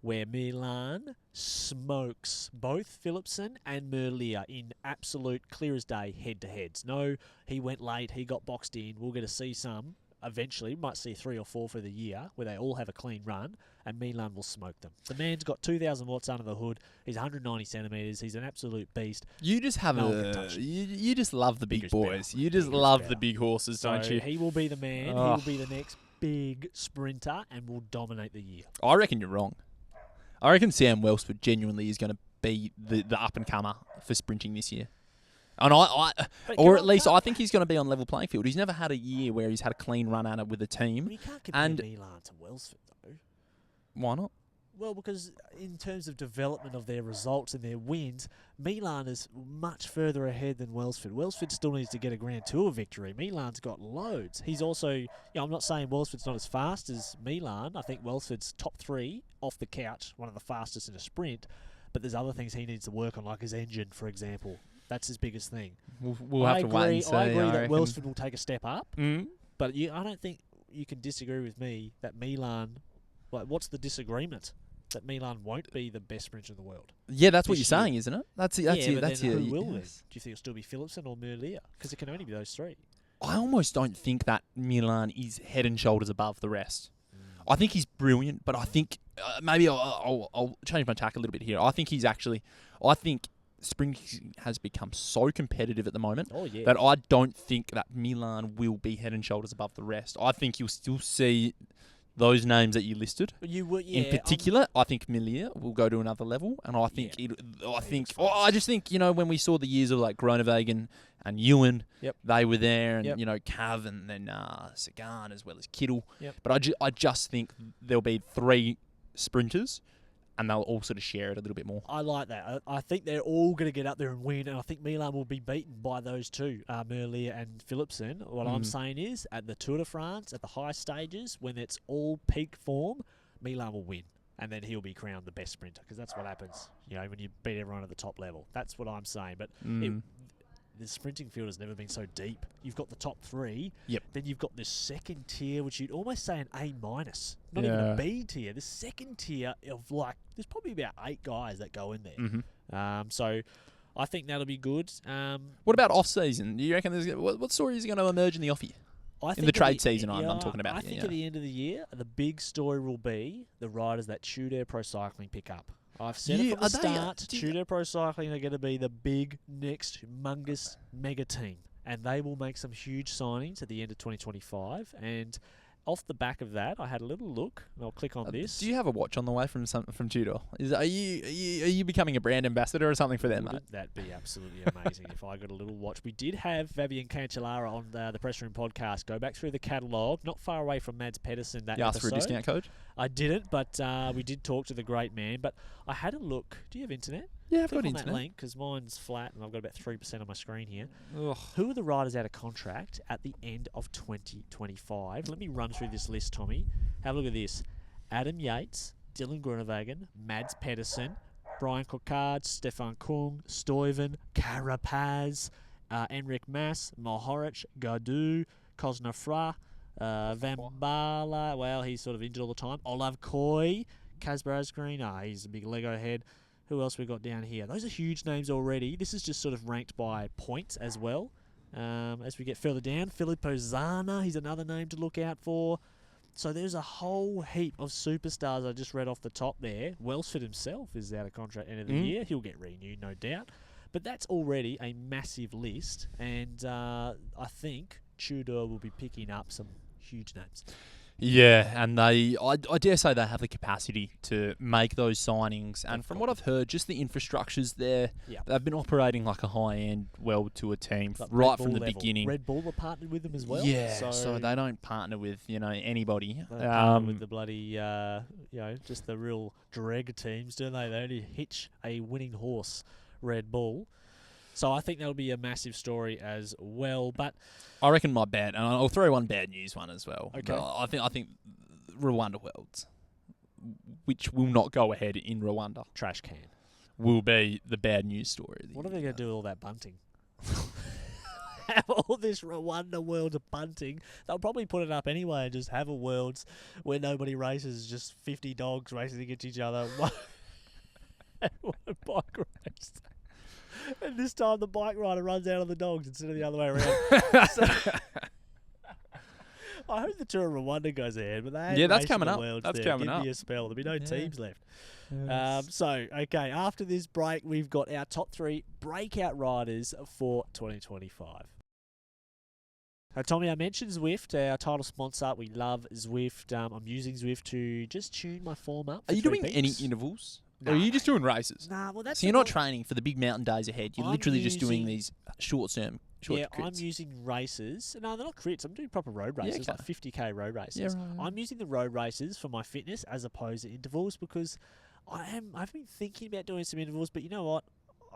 where Milan smokes both Philipsen and Merlier in absolute clear as day head-to-heads. No, he went late, he got boxed in. We're going to see some. Eventually, we might see 3 or 4 for the year where they all have a clean run, and Milan will smoke them. The man's got 2,000 watts under the hood. He's 190 centimetres. He's an absolute beast. You just have you just love the big boys. You just love the big horses, don't you? He will be the man. He will be the next big sprinter and will dominate the year. I reckon you're wrong. I reckon Sam Welsford genuinely is going to be the up-and-comer for sprinting this year. And I think he's going to be on level playing field. He's never had a year where he's had a clean run at it with a team. But you can't compare Milan to Welsford, though. Why not? Well, because in terms of development of their results and their wins, Milan is much further ahead than Welsford. Welsford still needs to get a Grand Tour victory. Milan's got loads. He's also, I'm not saying Welsford's not as fast as Milan. I think Welsford's top 3 off the couch, one of the fastest in a sprint. But there's other things he needs to work on, like his engine, for example. That's his biggest thing. We'll have to wait and see. I agree that Welsford will take a step up, but I don't think you can disagree with me that Milan. What's the disagreement? That Milan won't be the best sprinter in the world. Yeah, that's what you're saying, isn't it? That's who will then? Do you think it'll still be Philipsen or Merlier? Because it can only be those 3. I almost don't think that Milan is head and shoulders above the rest. I think he's brilliant, but I think maybe I'll change my tack a little bit here. I think sprinting has become so competitive at the moment that I don't think that Milan will be head and shoulders above the rest. I think you'll still see those names that you listed. In particular, I think Merlier will go to another level, and I think I just think when we saw the years of like Groenewegen and Ewan, they were there, and Cav and then Sagan as well as Kittel. But I just think there'll be 3 sprinters, and they'll all sort of share it a little bit more. I like that. I think they're all going to get up there and win, and I think Milan will be beaten by those 2, Merlier and Philipsen. What I'm saying is, at the Tour de France, at the high stages, when it's all peak form, Milan will win, and then he'll be crowned the best sprinter, because that's what happens, when you beat everyone at the top level. That's what I'm saying. But the sprinting field has never been so deep. You've got the top 3. Then you've got this second tier, which you'd almost say an A-. Not even a B tier. The second tier of there's probably about 8 guys that go in there. So I think that'll be good. What about off-season? Do you reckon what stories are going to emerge in the off-year? In the trade season, I'm talking about. I think at the end of the year, the big story will be the riders that Tudor Pro Cycling pick up. I've said it from the start, Tudor Pro Cycling are going to be the big, next, humongous mega team. And they will make some huge signings at the end of 2025. And off the back of that, I had a little look, and I'll click on this. Do you have a watch on the way from Tudor? Are you becoming a brand ambassador or something for them, mate? That'd be absolutely amazing if I got a little watch. We did have Fabian Cancellara on the Press Room podcast. Go back through the catalogue. Not far away from Mads Pedersen that you asked episode. for a discount code? I didn't, but we did talk to the great man. But I had a look. Do you have internet? Yeah, I've Click got on internet. that link because mine's flat and I've got about 3% on my screen here. Ugh. Who are the riders out of contract at the end of 2025? Let me run through this list, Tommy. Have a look at this. Adam Yates, Dylan Groenewegen, Mads Pedersen, Brian Coquard, Stefan Kung, Stuyven, Carapaz, Enric Mas, Mohoric, Gaudu, Cosnefra, Van Baarle. Well, he's sort of injured all the time. Olav Koy, Casper Asgreen. He's a big Lego head. Who else we got down here? Those are huge names already. This is just sort of ranked by points as well. As we get further down, Filippo Zana, he's another name to look out for. So there's a whole heap of superstars I just read off the top there. Welsford himself is out of contract end of the year. He'll get renewed, no doubt. But that's already a massive list. And I think Tudor will be picking up some huge names. Yeah, and I dare say they have the capacity to make those signings. And from what I've heard, just the infrastructures there, they've been operating like a high-end World Tour team right from the beginning. Red Bull are partnered with them as well. Yeah, so they don't partner with anybody. They partner with the bloody just the real drag teams, don't they? They only hitch a winning horse, Red Bull. So I think that'll be a massive story as well. But I reckon my bad, and I'll throw one bad news one as well. Okay. I think Rwanda Worlds, which will not go ahead in Rwanda, trash can, will be the bad news story. What are they going to do with all that bunting? Have all this Rwanda World bunting. They'll probably put it up anyway and just have a Worlds where nobody races, just 50 dogs racing against each other. One bike race. And this time the bike rider runs out on the dogs instead of the other way around. So, I hope the Tour of Rwanda goes ahead, but they ain't that's coming the up. Worlds That's there. coming Give up. me a spell. There'll be no teams left. Yes. Okay, after this break, we've got our top 3 breakout riders for 2025. Tommy, I mentioned Zwift, our title sponsor. We love Zwift. I'm using Zwift to just tune my form up. Are you doing any intervals? Or are you just doing races? Nah, well, that's so you're not training for the big mountain days ahead. You're literally just doing these short-term crits. I'm using races. No, they're not crits. I'm doing proper road races, like 50k road races. Yeah, right. I'm using the road races for my fitness as opposed to intervals because I've been thinking about doing some intervals, but you know what?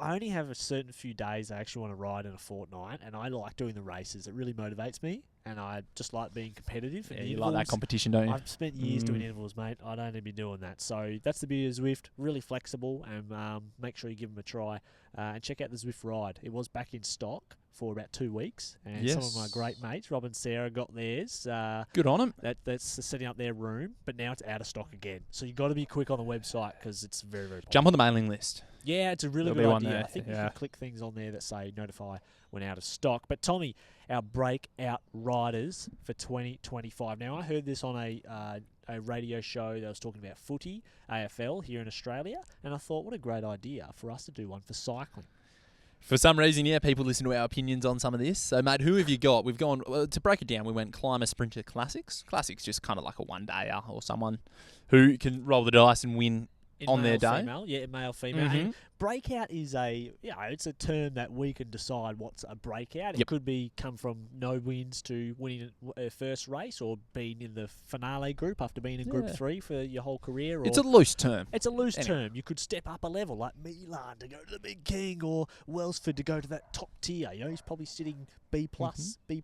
I only have a certain few days I actually want to ride in a fortnight, and I like doing the races. It really motivates me, and I just like being competitive. Yeah, you like that competition, don't you? I've spent years doing intervals, mate. I don't need to be doing that. So that's the beauty of Zwift. Really flexible, and make sure you give them a try. And check out the Zwift Ride. It was back in stock for about 2 weeks, and some of my great mates, Rob and Sarah, got theirs. Good on them. That's setting up their room, but now it's out of stock again. So you've got to be quick on the website because it's very, very popular. Jump on the mailing list. Yeah, it's a really There'll good be one idea. there, I think you can click things on there that say notify when out of stock. But Tommy, our breakout riders for 2025. Now, I heard this on a radio show that was talking about footy, AFL, here in Australia, and I thought, what a great idea for us to do one for cycling. For some reason, people listen to our opinions on some of this. So, mate, who have you got? We've gone, to break it down, we went Climber, Sprinter, Classics. Classics just kind of like a one-dayer or someone who can roll the dice and win on their day. Female, male, female. And breakout is it's a term that we can decide what's a breakout. It could come from no wins to winning a first race or being in the finale group after being in Group 3 for your whole career. Or it's a loose term. It's a loose term. You could step up a level like Milan to go to the Big King or Welsford to go to that top tier. He's probably sitting B+, B++.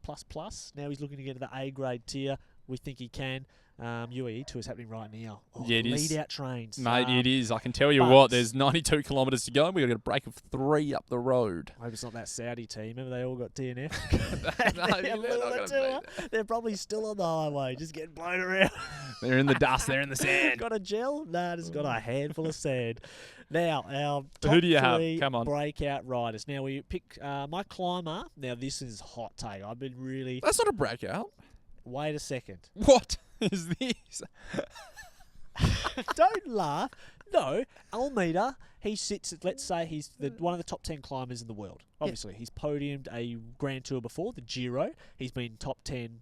Now he's looking to get to the A grade tier. We think he can. UAE Tour is happening right now. It is. Lead out trains. Mate, it is. I can tell you what, there's 92 kilometres to go. We've got a break of 3 up the road. I hope it's not that Saudi team. Remember they all got DNF? They're probably still on the highway, just getting blown around. They're in the dust. They're in the sand. Got a gel? Nah, just got a handful of sand. Now, our top who do you have? 3 Come on. breakout riders. Now, we pick my Climber. Now, this is hot take. I've been really... That's not a breakout. wait a second. What is this? Don't laugh. No, Almeida, he sits at, let's say he's one of the top 10 climbers in the world. Obviously, he's podiumed a Grand Tour before, the Giro. He's been top 10,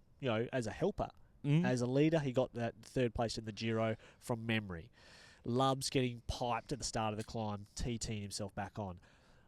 as a helper. As a leader, he got that third place in the Giro from memory. Loves getting piped at the start of the climb, TTing himself back on.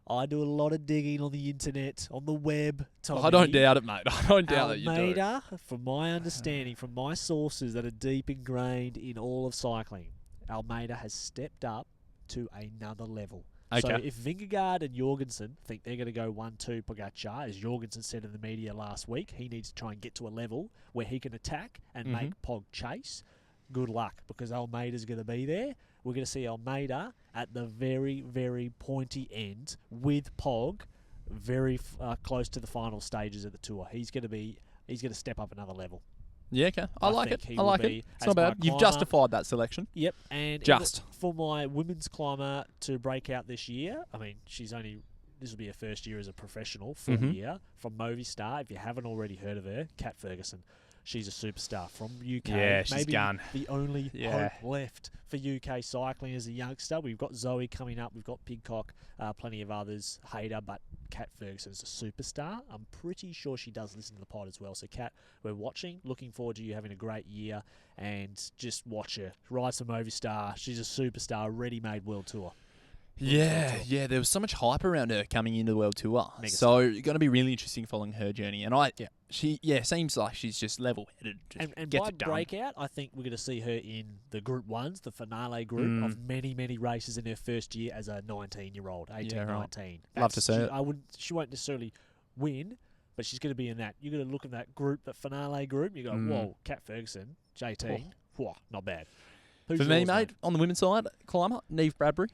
I do a lot of digging on the internet, on the web. Tommy. I don't doubt it, mate. I don't doubt that you do. Almeida, from my understanding, from my sources that are deep ingrained in all of cycling, Almeida has stepped up to another level. Okay. So if Vingegaard and Jorgensen think they're going to go 1-2 Pogacar, as Jorgensen said in the media last week, he needs to try and get to a level where he can attack and make Pog chase. Good luck, because Almeida's going to be there. We're going to see Almeida at the very, very pointy end with Pog, very close to the final stages of the Tour. He's going to step up another level. Yeah, okay. I like it. I like it. It's not bad. You've justified that selection. Yep. And for my women's climber to break out this year, I mean, this will be her first year as a professional, full year, from Movistar. If you haven't already heard of her, Kat Ferguson. She's a superstar from UK. Yeah, she's maybe gone. The only hope left for UK cycling as a youngster. We've got Zoe coming up. We've got Pidcock, plenty of others. Hayter, but Kat Ferguson's a superstar. I'm pretty sure she does listen to the pod as well. So, Kat, we're watching. Looking forward to you having a great year. And just watch her. Ride some Movistar. She's a superstar. Ready-made World Tour. Yeah. There was so much hype around her coming into the World Tour. So it's going to be really interesting following her journey. And she seems like she's just level-headed. And by Breakout, I think we're going to see her in the Group 1s, the finale group of many, many races in her first year as a 19-year-old, 18, 19. Love to see it. She won't necessarily win, but she's going to be in that. You're going to look in that group, that finale group, and you go, whoa, Kat Ferguson, JT, whoa, not bad. For me, mate, on the women's side, climber, Neve Bradbury.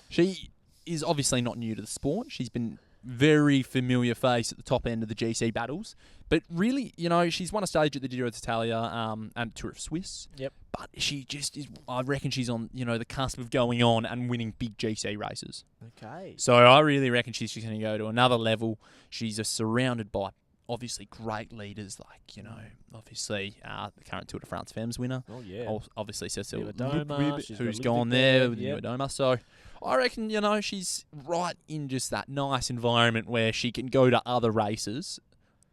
She is obviously not new to the sport. She's been very familiar face at the top end of the GC battles. But really, she's won a stage at the Giro d'Italia and Tour of Swiss. Yep. But she just is, I reckon she's on, the cusp of going on and winning big GC races. Okay. So I really reckon she's just going to go to another level. She's surrounded by obviously great leaders like, obviously the current Tour de France Femmes winner. Oh, yeah. Obviously Cecile Ludwig, who's gone there with Ludwig. So I reckon, she's right in just that nice environment where she can go to other races,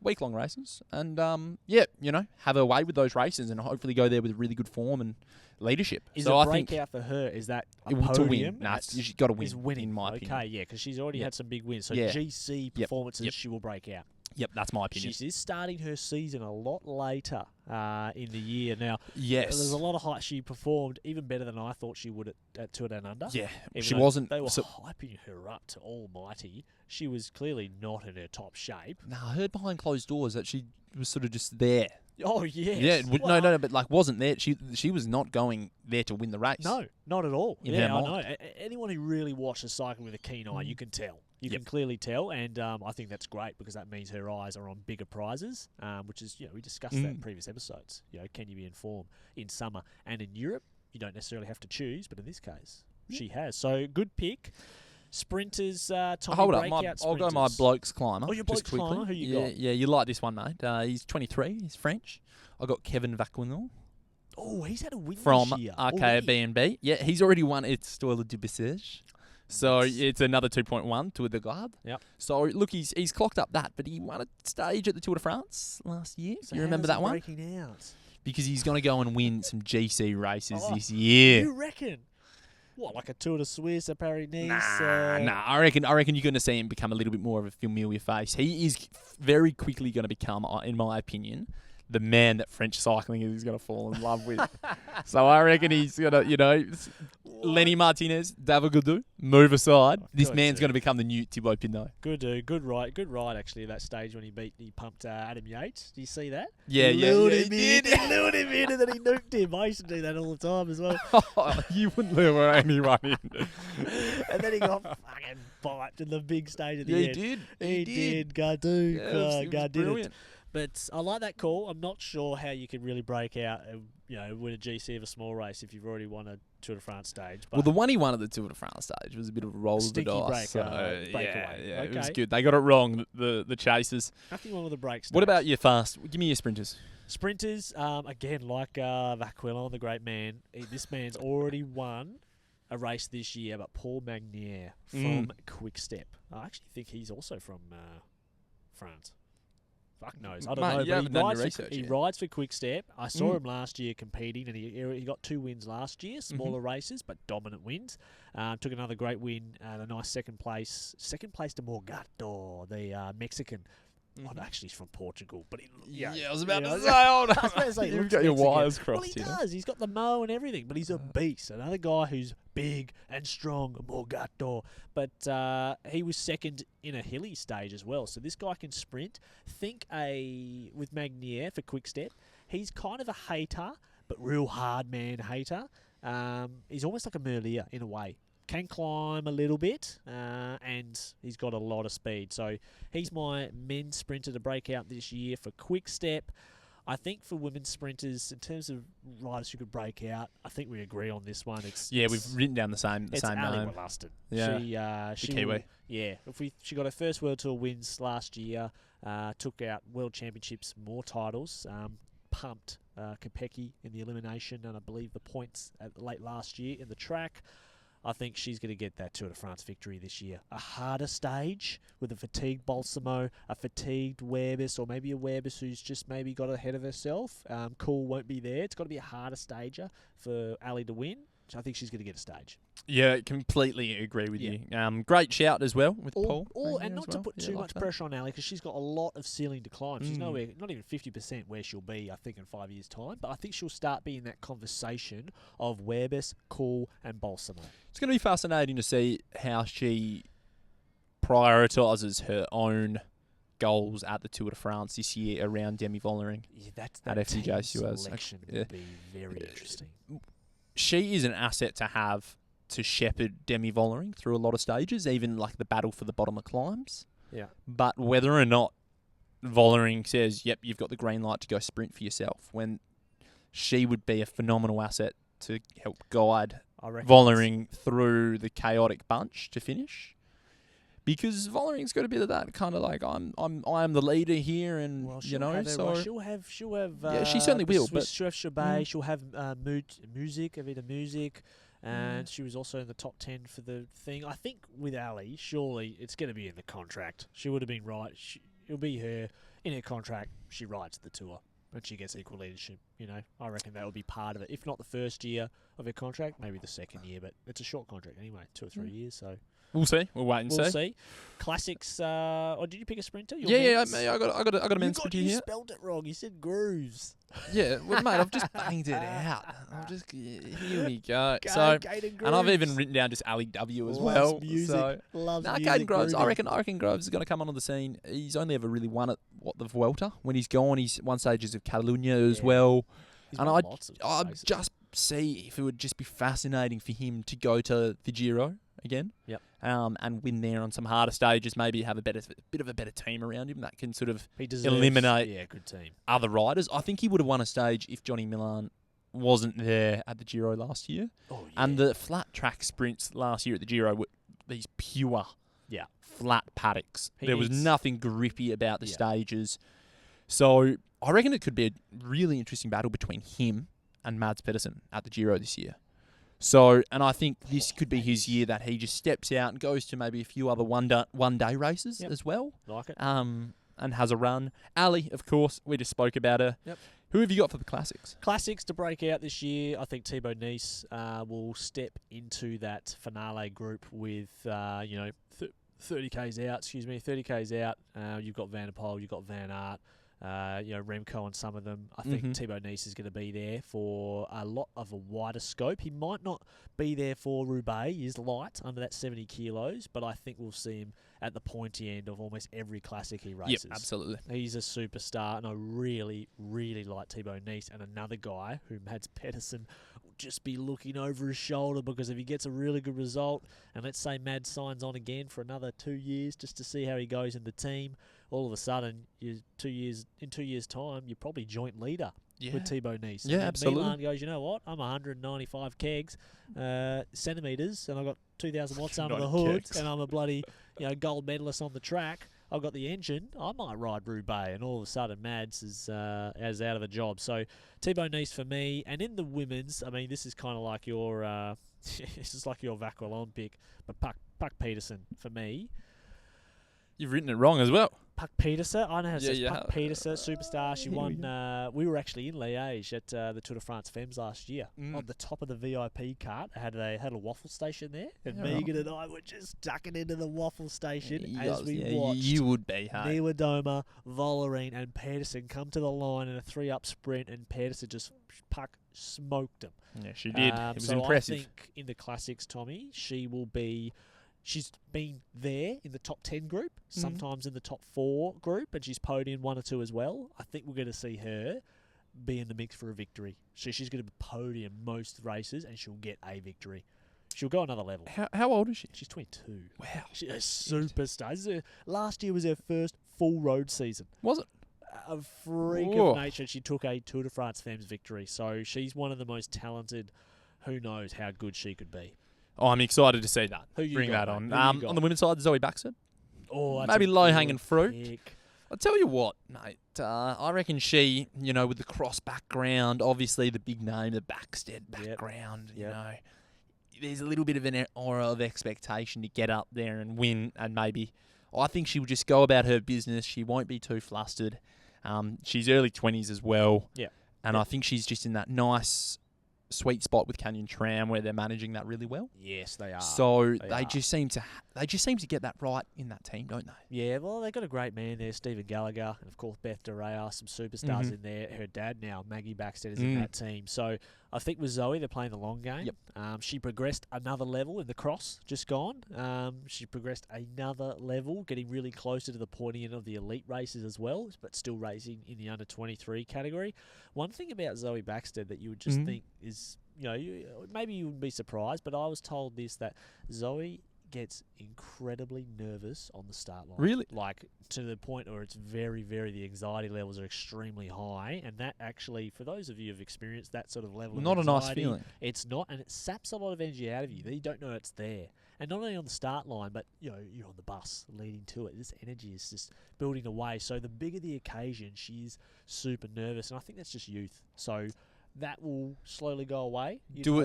week-long races, and, have her way with those races and hopefully go there with really good form and leadership. Is a breakout for her? Is that a podium? To win. Nah, she's got to win, in my opinion. Okay, yeah, because she's already had some big wins. So GC performances, she will break out. Yep, that's my opinion. She is starting her season a lot later in the year. Now, there's a lot of hype. She performed even better than I thought she would at Tour Down Under. Yeah, she wasn't. They were hyping her up to almighty. She was clearly not in her top shape. No, I heard behind closed doors that she was sort of just there. Oh, yes. Yeah, no, but wasn't there. She was not going there to win the race. No, not at all. In her mind. I know. Anyone who really watches cycling with a keen eye, you can tell. You can clearly tell, and I think that's great because that means her eyes are on bigger prizes, which is, we discussed that in previous episodes. Can you be informed in summer? And in Europe, you don't necessarily have to choose, but in this case, she has. So, good pick. Sprinters, Tommy. Hold up, I'll go my bloke's climber. Oh, your bloke's climber? Who you got? Yeah, you like this one, mate. He's 23, he's French. I got Kevin Vauquelin. Oh, he's had a win from this year. RKBNB. Yeah, he's already won Etoile du Bessèges. So it's another 2.1 Tour de Garde. Yep. So look, he's clocked up that, but he won a stage at the Tour de France last year. So you remember that one? Breaking out? Because he's going to go and win some GC races this year. You reckon? What, like a Tour de Suisse, a Paris-Nice? Nah. I reckon you're going to see him become a little bit more of a familiar face. He is very quickly going to become, in my opinion, the man that French cycling is going to fall in love with. So I reckon he's going to, Lenny Martinez, David Gaudu, move aside. This man's going to become the new Thibaut Pinot. Good ride actually at that stage when he pumped Adam Yates. Do you see that? Yeah. He lured him in and then he nuked him. I used to do that all the time as well. You wouldn't lure anyone in. And then he got fucking piped in the big stage at the end. He did. Gaudu. Brilliant. But I like that call. I'm not sure how you could really break out win a GC of a small race if you've already won a Tour de France stage. But Well, the one he won at the Tour de France stage was a bit of a roll of the stinky dice. breakaway. Yeah, it was Okay. good. They got it wrong, the chasers. Nothing wrong with the break stage. What about your fast? Give me your sprinters. Sprinters? Again, like Vauquelin, the great man, this man's already won a race this year, but Paul Magnier from Quick Step. I actually think he's also from France. Fuck knows. I don't know. You But haven't done your research he yet. rides for Quick Step. I saw him last year competing, and he got 2 wins last year, smaller races, but dominant wins. Took another great win, a nice second place. Second place to Morgato, the Mexican. Oh, actually, he's from Portugal, but I was about to say, I was about to say, he you've looks got your Mexican. wires Well, crossed he here. does. He's got the mo and everything, but he's a beast. Another guy who's big and strong, Morgato. But he was second in a hilly stage as well. So this guy can sprint. Think with Magnier for Quick Step, he's kind of a hater, but real hard man hater. He's almost like a Merlier in a way. Can climb a little bit, and he's got a lot of speed. So he's my men's sprinter to break out this year for Quick Step. I think for women's sprinters, in terms of riders who could break out, I think we agree on this one. We've written down the same It's name. Ali Wollaston. Yeah, she Kiwi. She got her first World Tour wins last year. Took out World Championships, more titles. Pumped Kopecky in the elimination, and I believe the points late last year in the track. I think she's going to get that Tour de France victory this year. A harder stage with a fatigued Balsamo, a fatigued Webus, or maybe a Webus who's just maybe got ahead of herself. Cool won't be there. It's got to be a harder stager for Ali to win. So I think she's going to get a stage. Yeah, completely agree with you. Great shout as well with Paul. And not to put too much pressure on Ali, because she's got a lot of ceiling to climb. She's nowhere, not even 50% where she'll be, I think, in 5 years' time. But I think she'll start being that conversation of Webus, Cool, and Balsamo. It's going to be fascinating to see how she prioritises her own goals at the Tour de France this year around Demi Vollering. Yeah, that at team FDJ Suez. selection will be very interesting. She is an asset to have to shepherd Demi Vollering through a lot of stages, even like the battle for the bottom of climbs. Yeah. But whether or not Vollering says, yep, you've got the green light to go sprint for yourself, when she would be a phenomenal asset to help guide Vollering through the chaotic bunch to finish. Because Vollering's got a bit of that kind of like I am the leader here, and she'll have she certainly will. But she'll have Roubaix, she'll have Evita Music, and she was also in the top 10 for the thing. I think with Ali, surely it's going to be in the contract. She would have been right. It'll be her in her contract. She rides the Tour, and she gets equal leadership. I reckon that will be part of it. If not the first year of her contract, maybe the second year. But it's a short contract anyway, 2 or 3 years. So. We'll see. We'll wait and We'll see. Classics. Or did you pick a sprinter? I got a men's sprinter here. You spelled it wrong. You said grooves. Yeah, well, mate, I've just banged it out. Here we go. And I've even written down just Ali W as well. Music. Loves music. Caden Groves. I reckon Groves is going to come onto the scene. He's only ever really won at the Vuelta. When he's gone, he's won stages of Catalunya as well. And I just see if it would just be fascinating for him to go to the Giro again. Yep. And win there on some harder stages, maybe have a bit of a better team around him that can sort of eliminate good team. other riders. I think he would have won a stage if Johnny Milan wasn't there at the Giro last year. Oh, yeah. And the flat track sprints last year at the Giro were these pure flat paddocks. There was nothing grippy about the stages. So I reckon it could be a really interesting battle between him and Mads Pedersen at the Giro this year. So, and I think this could be his year that he just steps out and goes to maybe a few other one-day races as well. Like it. And has a run. Ali, of course, we just spoke about her. Yep. Who have you got for the classics? Classics to break out this year. I think Thibaut Nice will step into that finale group with, 30Ks out. 30Ks out. You've got Van der Poel, you've got Van Aert. Remco and some of them. I think Thibaut Nice is going to be there for a lot of a wider scope. He might not be there for Roubaix. He is light under that 70 kilos, but I think we'll see him at the pointy end of almost every classic he races. Yep, absolutely. He's a superstar, and I really, really like Thibaut Nice. And another guy who Mads Pedersen will just be looking over his shoulder, because if he gets a really good result, and let's say Mads signs on again for another 2 years just to see how he goes in the team, all of a sudden, in 2 years' time, you're probably joint leader with Thibaut Nice. Yeah, and then absolutely. Milan goes, you know what? I'm 195 kegs, centimetres, and I've got 2,000 watts under the 90 hood, kegs. and I'm a bloody gold medalist on the track. I've got the engine. I might ride Roubaix, and all of a sudden Mads is out of a job. So Thibaut Nice for me, and in the women's, I mean, this is kind of like your this is like your Vacquelon pick, but Puck Pedersen for me. You've written it wrong as well. Puck Pedersen, I know how to say Yeah, Puck Pedersen, superstar. She here we won. We were actually in Liège at the Tour de France Femmes last year. On the top of the VIP cart, had a waffle station there, and Yeah, Megan and I were just ducking into the waffle station You as guys- we yeah, watched You would be, hey. Niewiadoma, Vollering, and Pedersen come to the line in a 3-up sprint, and Pedersen just Puck smoked them. Yeah, she did. It was so impressive. I think in the classics, Tommy, she will be. She's been there in the top 10 group, sometimes in the top 4 group, and she's podiumed 1 or 2 as well. I think we're going to see her be in the mix for a victory. So she's going to podium most races, and she'll get a victory. She'll go another level. How old is she? She's 22. Wow. She's a superstar. Last year was her first full road season. Was it? A freak Whoa. of nature. She took a Tour de France Femmes victory. So she's one of the most talented. Who knows how good she could be. Oh, I'm excited to see that. Who you Bring got, that mate? on. Who you On got? the women's side, Zoe Baxter. Oh, that's Maybe a low-hanging good fruit. pick. I'll tell you what, mate. I reckon she, with the cross background, obviously the big name, the Backstead background, Yep. there's a little bit of an aura of expectation to get up there and win, and maybe I think she will just go about her business. She won't be too flustered. She's early 20s as well. Yeah. And I think she's just in that nice sweet spot with Canyon Tram where they're managing that really well. Yes, they are. So They they are. just seem to get that right in that team, don't they? Yeah, well, they've got a great man there, Stephen Gallagher, and of course Beth DeRea, some superstars in there. Her dad now, Maggie Backstead, is in that team. So I think with Zoe, they're playing the long game. Yep. She progressed another level in the cross, just gone. She progressed another level, getting really closer to the pointy end of the elite races as well, but still racing in the under 23 category. One thing about Zoe Backstead that you would just think is, maybe you wouldn't be surprised, but I was told that Zoe gets incredibly nervous on the start line. Really? Like, to the point where it's very, very, the anxiety levels are extremely high, and that actually, for those of you who've experienced that sort of level Not of a anxiety, nice feeling. it's not, and it saps a lot of energy out of you that you don't know it's there. And not only on the start line, but you're on the bus leading to it. This energy is just building away. So the bigger the occasion, she's super nervous, and I think that's just youth. So that will slowly go away. You do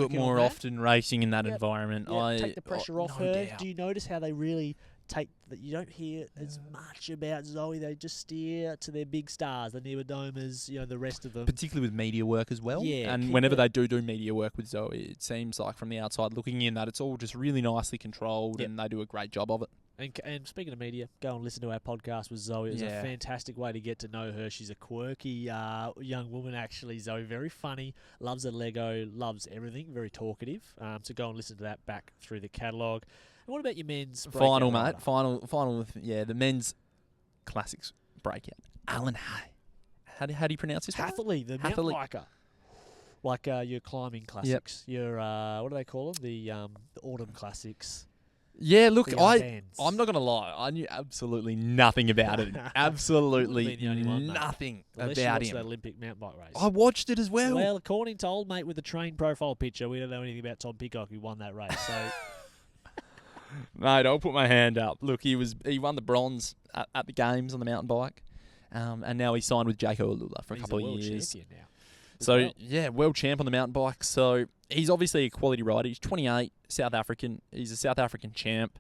it more often racing in that environment. Take the pressure off no her. doubt. Do you notice how they really take that? You don't hear as much about Zoe. They just steer to their big stars, the Niewiadomas, the rest of them. Particularly with media work as well. Yeah, And keep whenever it- they do media work with Zoe, it seems like from the outside looking in that it's all just really nicely controlled and they do a great job of it. And speaking of media, go and listen to our podcast with Zoe. It's a fantastic way to get to know her. She's a quirky young woman, actually, Zoe. Very funny, loves a Lego, loves everything, very talkative. So go and listen to that back through the catalogue. And what about your men's Final, breakout mate. rider? Final with, the men's classics breakout. Alan Hay. How do you pronounce this one? Hatherley, the mountain biker. Like your climbing classics. Your, what do they call them? The autumn classics. Yeah, look, The I'm Ardennes. not going to lie. I knew absolutely nothing about it. Absolutely Wouldn't be the only one, mate. nothing Unless you about watched the him. Olympic mountain bike race. I watched it as well. Well, according to old mate with the train profile picture, we don't know anything about Tom Pidcock who won that race. So Mate, I'll put my hand up. Look, he won the bronze at the games on the mountain bike, and now he's signed with Jaco Alula for a he's couple a world of years. champion now. as So well. world champ on the mountain bike. So he's obviously a quality rider. He's 28, South African. He's a South African champ.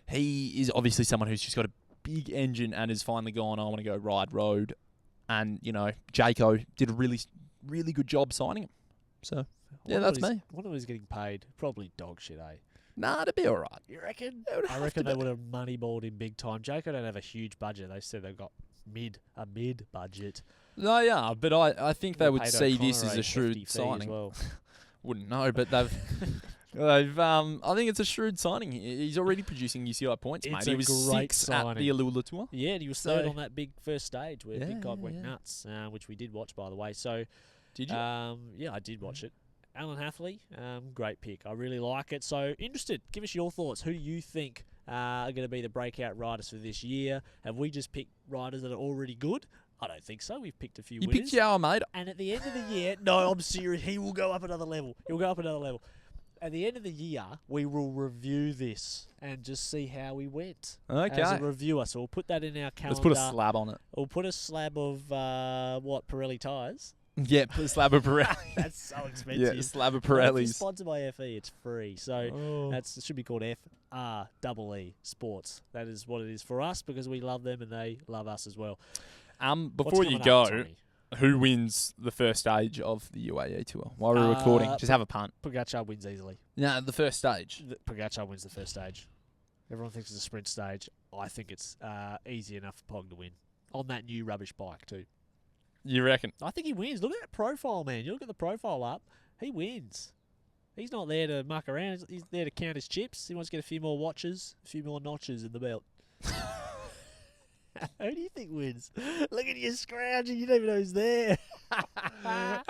He is obviously someone who's just got a big engine and has finally gone, I want to go ride road. And, Jaco did a really, really good job signing him. So, yeah, that's me. I wonder what he's getting paid. Probably dog shit, eh? Nah, it'd be all right. You reckon? It would I have reckon to they be. would have moneyballed him big time. Jaco don't have a huge budget. They said they've got a mid budget. No, yeah, but I think they would paid see O'Connor this as a hefty shrewd fee as signing. well. Wouldn't know, but they've I think it's a shrewd signing. He's already producing UCI points, It's mate. He a was great 6 at signing. the Alula Tour. Yeah, and he was So- third on that big first stage where Big Cog went yeah. nuts, which we did watch, by the way. So, Did you? yeah, I did watch it. Alan Hathley, great pick. I really like it. So, interested. Give us your thoughts. Who do you think are going to be the breakout riders for this year? Have we just picked riders that are already good? I don't think so. We've picked a few You winners. picked Yower, mate. And at the end of the year, no, I'm serious. He will go up another level. He'll go up another level. At the end of the year, we will review this and just see how we went Okay. as a reviewer. So we'll put that in our calendar. Let's put a slab on it. We'll put a slab of, Pirelli tyres. Yeah, put a slab of Pirelli. That's so expensive. Yeah, a slab of But if you're Pirellis. sponsored by FE, it's free. So Oh. it should be called FREE Sports. That is what it is for us because we love them and they love us as well. Before What's you coming go, up, Tommy? who wins the first stage of the UAE Tour? While we're recording, just have a punt. Pogacar wins easily. No, the first stage. Pogacar wins the first stage. Everyone thinks it's a sprint stage. I think it's easy enough for Pog to win on that new rubbish bike too. You reckon? I think he wins. Look at that profile, man. You look at the profile up. He wins. He's not there to muck around. He's there to count his chips. He wants to get a few more watches, a few more notches in the belt. Who do you think wins? Look at you scrounging. You don't even know who's there. I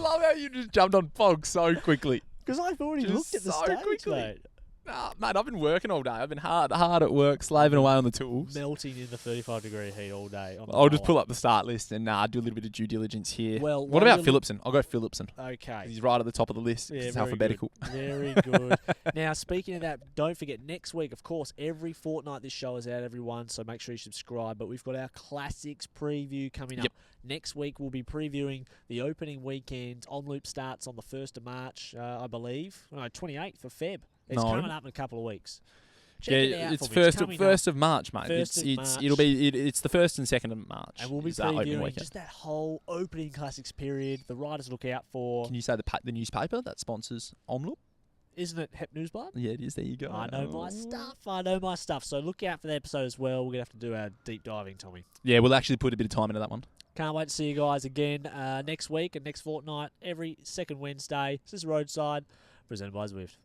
love how you just jumped on Pog so quickly. Because I've already Just looked at the so stage, quickly. mate. Nah, mate, I've been working all day. I've been hard at work, slaving away on the tools. Melting in the 35-degree heat all day. I'll just pull up the start list and do a little bit of due diligence here. Well, what about Philipsen? I'll go Philipsen. Okay. He's right at the top of the list. Yeah, It's very alphabetical. Good. Very good. Now, speaking of that, don't forget, next week, of course, every fortnight this show is out, everyone, so make sure you subscribe. But we've got our Classics preview coming up. Yep. Next week, we'll be previewing the opening weekend. On Loop starts on the 1st of March, I believe. No, 28th of Feb. It's No. coming up in a couple of weeks. Check it out it's for me. first of March, mate. First of March. It's the 1st and 2nd of March. And we'll be is that opening previewing weekend. just that whole opening Classics period. The riders to look out for. Can you say the newspaper that sponsors Omloop? Isn't it Hep Newsblad? Yeah, it is. There you go. I know my stuff. I know my stuff. So look out for the episode as well. We're going to have to do our deep diving, Tommy. Yeah, we'll actually put a bit of time into that one. Can't wait to see you guys again next week and next fortnight, every second Wednesday. This is Roadside, presented by Zwift.